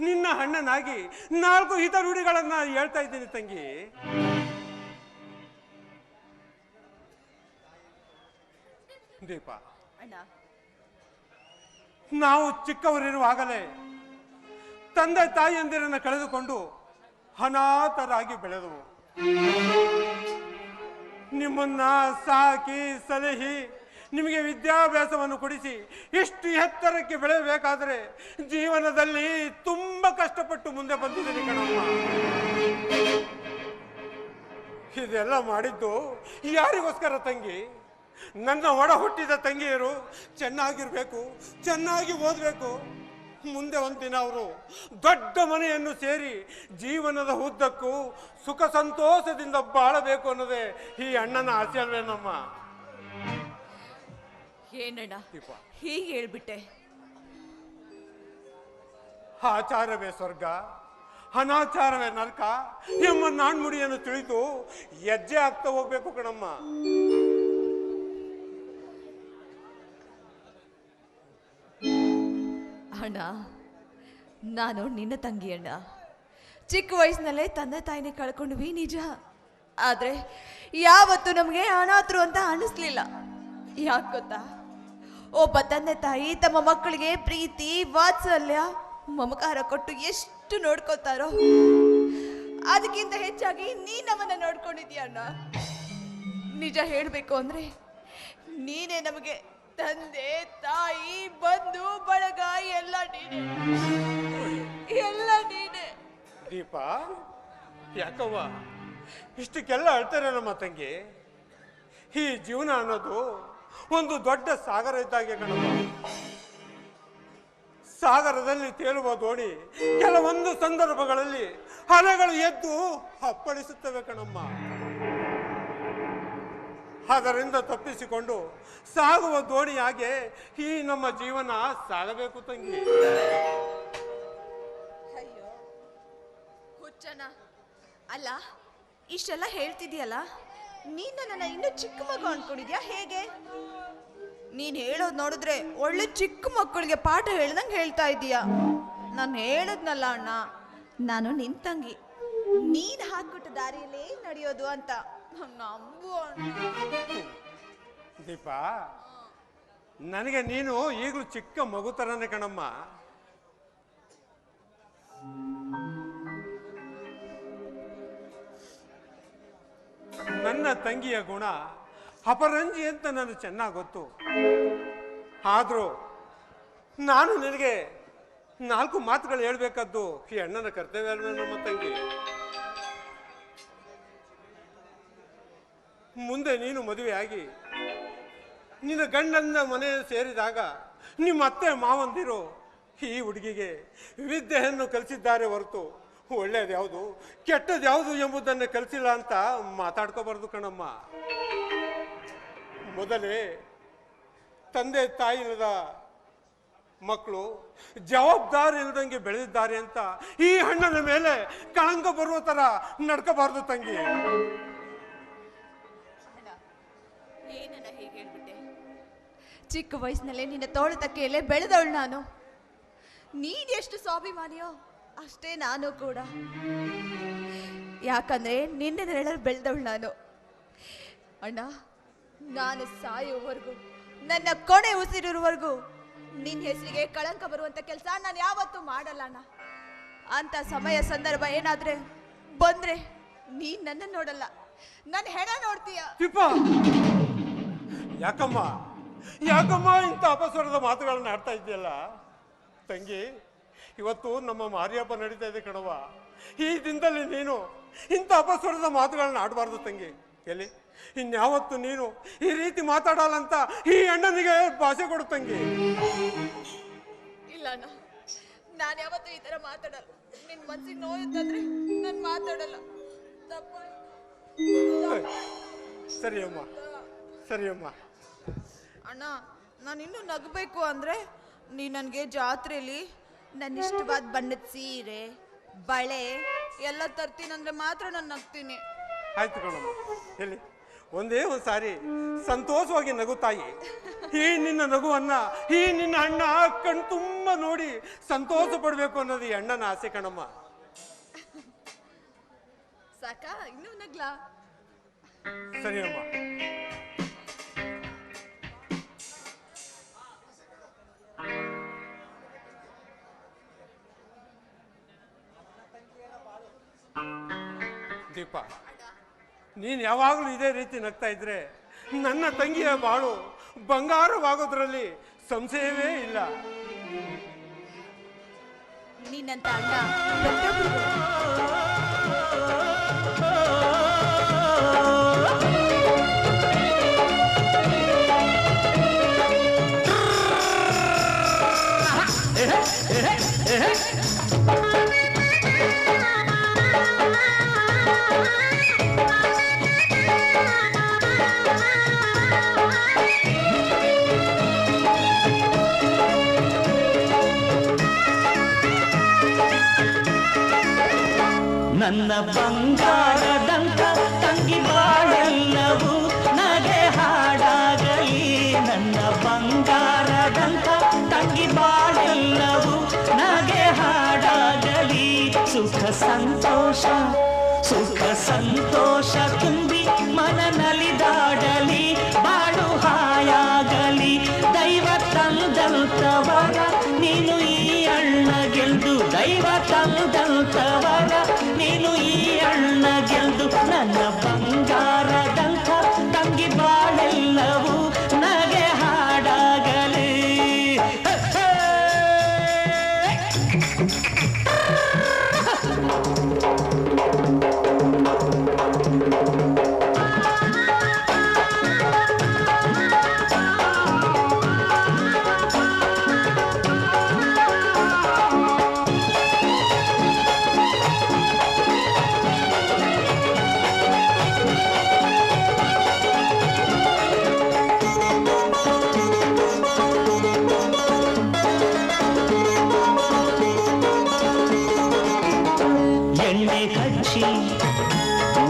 ನಿನ್ನ ಅಣ್ಣನಾಗಿ 4 ಹಿತ ನುಡಿಗಳನ್ನ ಹೇಳ್ತಾ ಇದ್ದೀನಿ ತಂಗಿ. ದೀಪ ನಾವು ಚಿಕ್ಕವರಿರುವಾಗಲೇ ತಂದೆ ತಾಯಿಯಂದಿರನ್ನ ಕಳೆದುಕೊಂಡು ಅನಾಥರಾಗಿ ಬೆಳೆದವು. ನಿಮ್ಮನ್ನ ಸಾಕಿ ಸಲಹಿ ನಿಮಗೆ ವಿದ್ಯಾಭ್ಯಾಸವನ್ನು ಕೊಡಿಸಿ ಇಷ್ಟು ಎತ್ತರಕ್ಕೆ ಬೆಳೆಯಬೇಕಾದರೆ ಜೀವನದಲ್ಲಿ ತುಂಬ ಕಷ್ಟಪಟ್ಟು ಮುಂದೆ ಬಂದಿದ್ದೀನಿ ಕಣಮ್ಮ. ಇದೆಲ್ಲ ಮಾಡಿದ್ದು ಯಾರಿಗೋಸ್ಕರ ತಂಗಿ? ನನ್ನ ಒಡ ಹುಟ್ಟಿದ ತಂಗಿಯರು ಚೆನ್ನಾಗಿರ್ಬೇಕು, ಚೆನ್ನಾಗಿ ಓದಬೇಕು. ಮುಂದೆ ಒಂದಿನ ಅವರು ದೊಡ್ಡ ಮನೆಯನ್ನು ಸೇರಿ ಜೀವನದ ಉದ್ದಕ್ಕೂ ಸುಖ ಸಂತೋಷದಿಂದ ಬಾಳಬೇಕು ಅನ್ನೋದೇ ಈ ಅಣ್ಣನ ಆಸೆ ಅಲ್ವೇನಮ್ಮ? ಏನಣ್ಣ ಹೀಗೆ ಹೇಳ್ಬಿಟ್ಟೆ? ಆಚಾರವೇ ಸ್ವರ್ಗ, ಅನಾಚಾರವೇ ನರಕ ಎಂಬ ನಾಣ್ಮುಡಿಯನ್ನು ತಿಳಿದು ಹೆಜ್ಜೆ ಆಗ್ತಾ ಹೋಗ್ಬೇಕು ಕಣಮ್ಮ. ಅಣ್ಣ, ನಾನು ನಿನ್ನ ತಂಗಿ ಅಣ್ಣ. ಚಿಕ್ಕ ವಯಸ್ಸಿನಲ್ಲೇ ತಂದೆ ತಾಯಿನೇ ಕಳ್ಕೊಂಡ್ವಿ ನಿಜ. ಆದ್ರೆ ಯಾವತ್ತೂ ನಮಗೆ ಅನಾಥರು ಅಂತ ಅನಿಸ್ಲಿಲ್ಲ. ಯಾಕೆ ಗೊತ್ತಾ? ಒಬ್ಬ ತಂದೆ ತಾಯಿ ತಮ್ಮ ಮಕ್ಕಳಿಗೆ ಪ್ರೀತಿ, ವಾತ್ಸಲ್ಯ, ಮಮಕಾರ ಕೊಟ್ಟು ಎಷ್ಟು ನೋಡ್ಕೋತಾರೋ ಅದಕ್ಕಿಂತ ಹೆಚ್ಚಾಗಿ ನೀ ನಮ್ಮನ್ನ ನೋಡ್ಕೊಂಡಿದ್ಯಾ ಅಣ್ಣ. ನಿಜ ಹೇಳ್ಬೇಕು ಅಂದ್ರೆ ನೀನೇ ನಮಗೆ ತಂದೆ, ತಾಯಿ, ಬಂಧು ಬಳಗ ಎಲ್ಲ ನೀನೆ, ಎಲ್ಲ ನೀನೆ. ದೀಪ, ಯಾಕವ್ವ ಇಷ್ಟಕ್ಕೆಲ್ಲ ಅಳ್ತಾರೆ ನಮ್ಮ ತಂಗಿ? ಈ ಜೀವನ ಅನ್ನೋದು ಒಂದು ದೊಡ್ಡ ಸಾಗರ ಇದ್ದಾಗೆ ಕಣಮ್ಮ. ಸಾಗರದಲ್ಲಿ ತೇಲುವ ದೋಣಿ ಕೆಲವೊಂದು ಸಂದರ್ಭಗಳಲ್ಲಿ ಅಲೆಗಳು ಎದ್ದು ಅಪ್ಪಳಿಸುತ್ತವೆ ಕಣಮ್ಮ. ಅದರಿಂದ ತಪ್ಪಿಸಿಕೊಂಡು ಸಾಗುವ ದೋಣಿಯಾಗೆ ಈ ನಮ್ಮ ಜೀವನ ಸಾಗಬೇಕು ತಂಗಿ. ಅಯ್ಯೋ ಹುಚ್ಚನ ಅಲ್ಲ, ಇಷ್ಟೆಲ್ಲ ಹೇಳ್ತಿದ್ಯಲ್ಲ, ನೀನು ನನ್ನ ಇನ್ನೂ ಚಿಕ್ಕ ಮಗು ಅನ್ಕೊಂಡಿದ್ಯಾ ಹೇಗೆ? ನೀನ್ ಹೇಳೋದು ನೋಡಿದ್ರೆ ಒಳ್ಳೆ ಚಿಕ್ಕ ಮಕ್ಕಳಿಗೆ ಪಾಠ ಹೇಳ್ದಂಗೆ ಹೇಳ್ತಾ ಇದೀಯಾ. ನಾನು ಹೇಳದ್ನಲ್ಲ ಅಣ್ಣ, ನಾನು ನಿನ್ ತಂಗಿ, ನೀನ್ ಹಾಕ್ಕೊಟ್ಟ ದಾರಿಯಲ್ಲೇ ನಡೆಯೋದು ಅಂತ. ನಂಬು ಅಣ್ಣ. ದೀಪ, ನನಗೆ ನೀನು ಈಗಲೂ ಚಿಕ್ಕ ಮಗು ತರನೇ ಕಣಮ್ಮ. ನನ್ನ ತಂಗಿಯ ಗುಣ ಅಪರಂಜಿ ಅಂತ ನನಗೆ ಚೆನ್ನಾಗಿ ಗೊತ್ತು. ಆದ್ರೂ ನಾನು ನಿನಗೆ 4 ಮಾತುಗಳು ಹೇಳ್ಬೇಕಾದ್ದು ಈ ಅಣ್ಣನ ಕರ್ತವ್ಯ ಅಲ್ವೇ ನಮ್ಮ ತಂಗಿ? ಮುಂದೆ ನೀನು ಮದುವೆಯಾಗಿ ನಿನ್ನ ಗಂಡನ ಮನೆ ಸೇರಿದಾಗ ನಿಮ್ಮ ಅತ್ತೆ ಮಾವಂದಿರು ಈ ಹುಡುಗಿಗೆ ವಿದ್ಯೆಯನ್ನು ಕಲಿಸಿದ್ದಾರೆ ಹೊರತು ಒಳ್ಳೇದು ಯಾವುದು ಕೆಟ್ಟದ್ದು ಯಾವುದು ಎಂಬುದನ್ನು ಕಲಿಸಿಲ್ಲ ಅಂತ ಮಾತಾಡ್ಕೋಬಾರ್ದು ಕಣಮ್ಮ. ಮೊದಲೇ ತಂದೆ ತಾಯಿ ಇಲ್ಲದ ಮಕ್ಕಳು ಜವಾಬ್ದಾರಿ ಇಲ್ಲದಂಗೆ ಬೆಳೆದಿದ್ದಾರೆ ಅಂತ ಈ ಹಣ್ಣನ ಮೇಲೆ ಕಳಂಕ ಬರುವ ತರ ನಡ್ಕೋಬಾರ್ದು ತಂಗಿ. ಏನನ್ನ ಹೀಗೆ ಹೇಳ್ಬಿಟ್ಟೆ? ಚಿಕ್ಕ ವಯಸ್ಸಿನಲ್ಲೇ ನಿನ್ನ ತೋಳ ತಕ್ಕೆಯಲ್ಲೇ ಬೆಳೆದವಳು ನಾನು. ನೀನ್ ಎಷ್ಟು ಸ್ವಾಭಿಮಾನಿಯೋ ಅಷ್ಟೇ ನಾನು ಕೂಡ. ಯಾಕಂದ್ರೆ ನಿನ್ನೆ ನೆರಳಲ್ಲಿ ಬೆಳೆದವಳು ನಾನು. ಅಣ್ಣ, ನಾನು ಸಾಯುವವರೆಗೂ, ನನ್ನ ಕೊನೆ ಉಸಿರಿರುವವರೆಗೂ ನಿನ್ನ ಹೆಸರಿಗೆ ಕಳಂಕ ಬರುವಂತ ಕೆಲಸ ನಾನು ಯಾವತ್ತೂ ಮಾಡಲ್ಲ ಅಣ್ಣ. ಅಂತ ಸಮಯ ಸಂದರ್ಭ ಏನಾದ್ರೆ ಬಂದ್ರೆ ನೀನ್ ನನ್ನ ನೋಡಲ್ಲ, ನನ್ನ ಹೆಣ ನೋಡ್ತೀಯ. ಯಾಕಮ್ಮ ಯಾಕಮ್ಮ ಇಂಥ ಅಪಸ್ವರದ ಮಾತುಗಳನ್ನ ಆಡ್ತಾ ಇದೆಯಲ್ಲ ತಂಗಿ? ಇವತ್ತು ನಮ್ಮ ಮಾರಿಯಪ್ಪ ನಡೀತಾ ಇದೆ ಕಣವ. ಈ ದಿನದಲ್ಲಿ ನೀನು ಇಂಥ ಅಪಸ್ವರದ ಮಾತುಗಳನ್ನ ಆಡಬಾರ್ದು ತಂಗಿ. ಎಲ್ಲಿ ಇನ್ಯಾವತ್ತು ನೀನು ಈ ರೀತಿ ಮಾತಾಡಲ್ಲ ಅಂತ ಈ ಅಣ್ಣನಿಗೆ ಭಾಷೆ ಕೊಡು ತಂಗಿ. ಇಲ್ಲ ಅಣ್ಣ, ನಾನು ಯಾವತ್ತೂ ಈ ತರ ಮಾತಾಡಲ್ಲ. ನಿನ್ ಮನ್ಸಿಗೆ ನೋಯುತ್ತಂದ್ರೆ ನಾನು ಮಾತಾಡಲ್ಲ. ಸರಿ ಅಮ್ಮ, ಸರಿ ಅಮ್ಮ. ಅಣ್ಣ, ನಾನು ಇನ್ನೂ ನಗಬೇಕು ಅಂದ್ರೆ ನೀ ನನಗೆ ಜಾತ್ರೆಯಲ್ಲಿ ನನ್ನ ಇಷ್ಟವಾದ ಬಣ್ಣದ ಸೀರೆ, ಬಳೆ ಎಲ್ಲ ತರ್ತೀನಂದ್ರೆ ಮಾತ್ರ ನಾನು ನಗ್ತೀನಿ. ಆಯ್ತು ಕಣಮ್ಮ. ಎಲ್ಲಿ ಒಂದೇ ಒಂದು ಸಾರಿ ಸಂತೋಷವಾಗಿ ನಗು ತಾಯಿ. ಈ ನಿನ್ನ ನಗುವನ್ನ ಈ ನಿನ್ನ ಅಣ್ಣ ಕಣ್ ತುಂಬ ನೋಡಿ ಸಂತೋಷ ಪಡ್ಬೇಕು ಅನ್ನೋದು ಈ ಅಣ್ಣನ ಆಸೆ ಕಣಮ್ಮ. ಸಾಕ ಇನ್ನೂ ನಗ್ಲಾ? ಸರಿ ಅಮ್ಮ. ದೀಪ, ನೀನು ಯಾವಾಗಲೂ ಇದೇ ರೀತಿ ನಗ್ತಾ ಇದ್ರೆ ನನ್ನ ತಂಗಿಯ ಬಾಳು ಬಂಗಾರವಾಗೋದ್ರಲ್ಲಿ ಸಂಶಯವೇ ಇಲ್ಲ. ನೀನಂತ ಅಣ್ಣ ಪ್ರತಿಯೊಬ್ಬರಿಗೂ ನನ್ನ ಬಂಗಾರದಂತ ತಂಗಿ ಬಾಳೆಲ್ಲವೂ ನಗೆ ಹಾಡಾಗಲಿ ನನ್ನ ಬಂಗಾರದಂತ ತಂಗಿ ಬಾಳೆಲ್ಲವೂ ನಗೆ ಹಾಡಾಗಲಿ ಸುಖ ಸಂತೋಷ ತುಂಬಿ ಮನ ನಲಿದಾಡಲಿ ಬಾಳು ಹಾಯಾಗಲಿ ದೈವ ತಂದಂತವರ ನೀನು ಈ ಅಣ್ಣ ಗೆಲ್ದು ದೈವ ತಂದಂತವರ ನೀನು ಈ ಅಣ್ಣ ಗೆಲ್ದು ನನ್ನ ಬಂಗಾರದಂಥ ತಂಗಿ ಬಾಳೆಲ್ಲವೂ ನಗೆ ಹಾಡಾಗಲಿ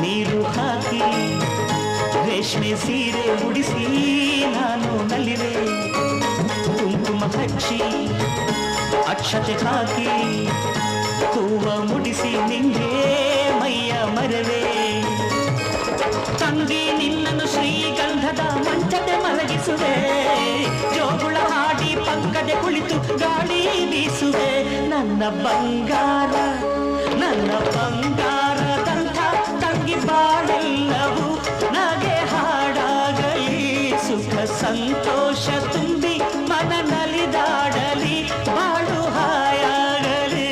ನೀರು ಹಾಕಿ ರೇಷ್ಮೆ ಸೀರೆ ಉಡಿಸಿ ನಾನು ನಲಿವೆ ಕುಂಕುಮ ಹಚ್ಚಿ ಅಕ್ಷತೆ ಹಾಕಿ ಹೂವ ಮುಡಿಸಿ ನಿಂಗೆ ಮೈಯ ಮರವೆ ತಂಗಿ ನಿನ್ನನ್ನು ಶ್ರೀಗಂಧದ ಮಂಚದೆ ಮಲಗಿಸುವೆ ಜೋಗುಳ ಹಾಡಿ ಪಕ್ಕದೆ ಕುಳಿತು ಗಾಳಿ ಬೀಸುವೆ ನನ್ನ ಬಂಗಾರದಂಥ ತಂಗಿ ಬಾಳೆಲ್ಲವೂ ನಗೆ ಹಾಡಾಗಲಿ ಸುಖ ಸಂತೋಷ ತುಂಬಿ ಮನ ನಲಿದಾಡಲಿ ಬಾಳು ಹಾಯಾಗಲಿ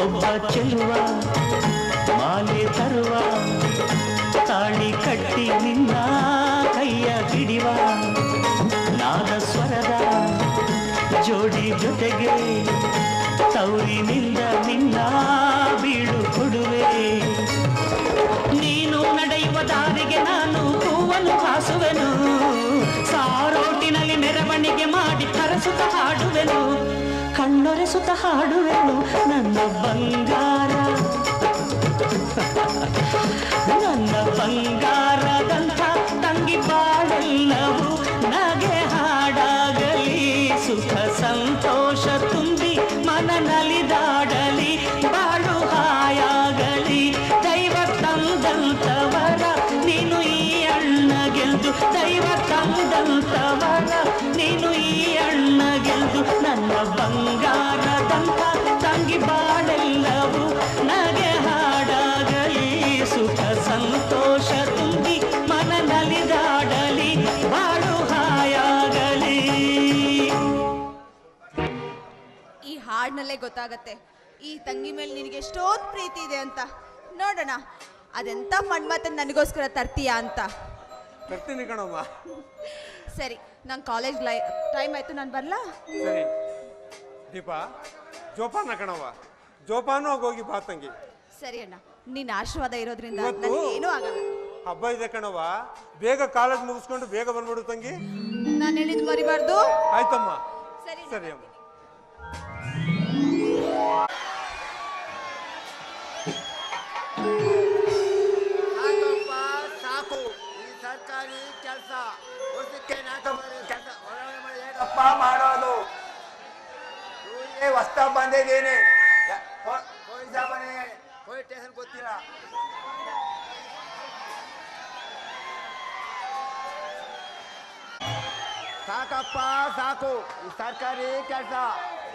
ಒಬ್ಬ ಚೆಲುವ ಮಾಲೆ ತರುವ ತಾಳಿ ಕಟ್ಟಿ ನಿನ್ನ ಕೈಯ ಹಿಡಿವ ನಾದ ಸ್ವರದ ಜೋಡಿ ಜೊತೆಗೆ ತೌರಿನಿಂದ ನಿನ್ನ ಬೀಳು ಕೊಡುವೆ ನೀನು ನಡೆಯುವ ದಾರಿಗೆ ನಾನು ಹೂವನ್ನು ಹಾಸುವೆನು ಸಾರೋಟಿನಲ್ಲಿ ಮೆರವಣಿಗೆ ಮಾಡಿ ಹರಸುತ್ತ ಹಾಡುವೆನು ಕಣ್ಣೊರೆಸುತ್ತ ಹಾಡುವೆನು ನನ್ನ ಬಂಗಾರದಂಥ ತಂಗಿ ಬಾಳೆಲ್ಲವೂ ನಗೆ ಹಾಡಾಗಲಿ ಸುಖ ಸಂತೋಷ ತುಂಬಿ ಮನ ನಲಿದಾಡಲಿ ಬಾಳು ಹಾಯಾಗಲಿ ದೈವ ತಂದಂತವರ ನೀನು ಈ ಅಣ್ಣ ಗೆಲ್ದು ದೈವ ತಂದಂತವರ ನೀನು ಈ ಅಣ್ಣ ಗೆಲ್ದು ನನ್ನ ಬಂಗಾರದಂಥ ತಂಗಿ ಬಾಳೆಲ್ಲವೂ ನಗೆ ಹಾಡಾಗಲಿ ಸುಖ ಸಂತೋಷ ತುಂಬಿ ಮನ ನಲಿದಾಡಲಿ ಬಾಳು ಹಾಯಾಗಲಿ ಈ ಹಾಡ್ನಲ್ಲೇ ಗೊತ್ತಾಗತ್ತೆ ಈ ತಂಗಿ ಮೇಲೆ ನಿನಗೆ ಎಷ್ಟೊಂದು ಪ್ರೀತಿ ಇದೆ ಅಂತ. ನೋಡೋಣ ಅದೆಂತ ಮನ್ಮತನ್ ನನಗೋಸ್ಕರ ತರ್ತೀಯಾ ಅಂತ. ತರ್ತೀನಿ ಕಣವ್ವ. ಸರಿ, ನಂಗೆ ಕಾಲೇಜ್ ಟೈಮ್ ಆಯ್ತು, ನಾನು ಬರ್ಲಾ? ಸರಿ ದೀಪ, ಜೋಪಾನ ಕಣವ್ವ, ಜೋಪಾನ ಹೋಗಿ ಬಾ ತಂಗಿ. ಸರಿ ಅಣ್ಣ, ನಿನ್ನ ಆಶೀರ್ವಾದ ಇರೋದ್ರಿಂದ ನನಗೆ ಏನೂ ಆಗಲ್ಲ. ಹಬ್ಬ ಇದೆ ಕಣವ್ವ, ಬೇಗ ಕಾಲೇಜ್ ಮುಗಿಸ್ಕೊಂಡು ಬೇಗ ಬಂದ್ಬಿಡು ತಂಗಿ. ನಾನು ಹೇಳಿದ್ ಮರಿಬಾರ್ದು. ಆಯ್ತಮ್ಮ. ಸರಿ ಸರಿ ಅಮ್ಮ. ಸಾಕು ಈ ಸರ್ಕಾರಿ ಕೆಲಸ ವರ್ಷಕ್ಕೆ ಕೆಲಸ ಹೇಗಪ್ಪ ಮಾಡೋದು? ಇವರಿಗೆ ಹೊಸ್ತ ಬಂದಿದ್ದೀನಿ, ಪೊಲೀಸ್ ಸ್ಟೇಷನ್ ಗೊತ್ತಿಲ್ಲ. ಸಾಕಪ್ಪ ಸಾಕು ಈ ಸರ್ಕಾರಿ ಕೆಲಸ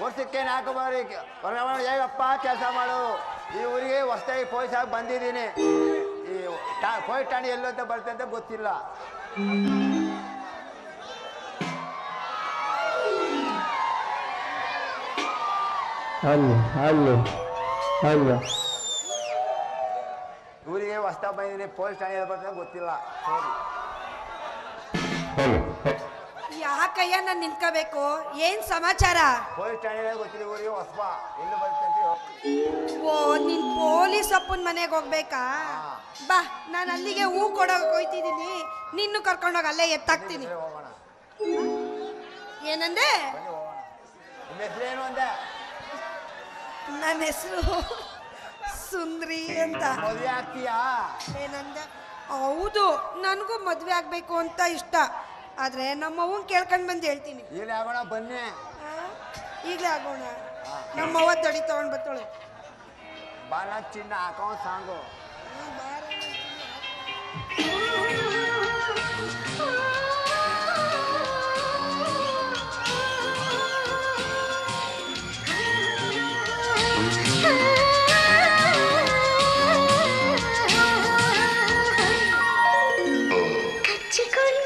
ವರ್ಷಕ್ಕೆ 4 ಬಾರಿ ವರ್ಗಾವಣೆ ಹೇಗಪ್ಪ ಕೆಲಸ ಮಾಡೋದು? ಈ ಊರಿಗೆ ಹೊಸದಾಗಿ ಪೊಲೀಸಾಗಿ ಬಂದಿದ್ದೀನಿ, ಈ ಪೊಲೀಸ್ ಠಾಣೆ ಎಲ್ಲೋ ಅಂತ ಬರುತ್ತೆ ಅಂತ ಗೊತ್ತಿಲ್ಲ. ಊರಿಗೆ ಹೊಸದಾಗಿ ಬಂದಿದ್ದೀನಿ, ಪೊಲೀಸ್ ಠಾಣೆ ಎಲ್ಲ ಬರ್ತದೆ ಗೊತ್ತಿಲ್ಲ. ಯಾಕಯ್ಯ ನಾನು ನಿಂತ್ಕೋಬೇಕು? ಏನ್ ಸಮಾಚಾರ? ಪೊಲೀಸ್ ಠಾಣೆ ಗೊತ್ತಿಲ್ಲ, ಊರಿಗೆ ಹೊಸಬ ಎಲ್ಲಿ ಬರುತ್ತೆ ಅಂತ. ಓ, ನೀನ್ ಪೊಲೀಸ್ ಅಪ್ಪನ ಮನೆಗೆ ಹೋಗ್ಬೇಕಾ? ಬಾ ನಾನು ಅಲ್ಲಿಗೆ ಹೂ ಕೊಡೋಕೆ ಹೋಯ್ತಿದ್ದೀನಿ, ನಿನ್ನೂ ಕರ್ಕೊಂಡೋಗಿ ಅಲ್ಲೇ ಎತ್ತಾಕ್ತೀನಿ. ಹೋಗೋಣ. ಏನಂದೆ? ಬನ್ನಿ ಹೋಗೋಣ. ನಿಮ್ಮ ಹೆಸರೇನು ಅಂದೆ? ನನ್ನ ಹೆಸರು ಸುಂದ್ರಿ ಅಂತ. ಮದುವೆ ಆಗ್ತೀಯಾ? ಏನಂದೆ? ಹೌದು, ನನಗೂ ಮದುವೆ ಆಗಬೇಕು ಅಂತ ಇಷ್ಟ. ಆದರೆ ನಮ್ಮವ್ವನ್ ಕೇಳ್ಕೊಂಡು ಬಂದು ಹೇಳ್ತೀನಿ. ಇಲ್ಲಿ ಆಗೋಣ ಬನ್ನಿ. ಈಗಲೇ ಆಗೋಣ. ನಮ್ಮವ್ವ ದಡಿ ತಗೊಂಡು ಬರ್ತೋಳೆ. ಬಾಲ ಚಿನ್ನ ಹಾಕೋ ಸಾಂಗು. ಹಚ್ಚಿಕೊಂಡು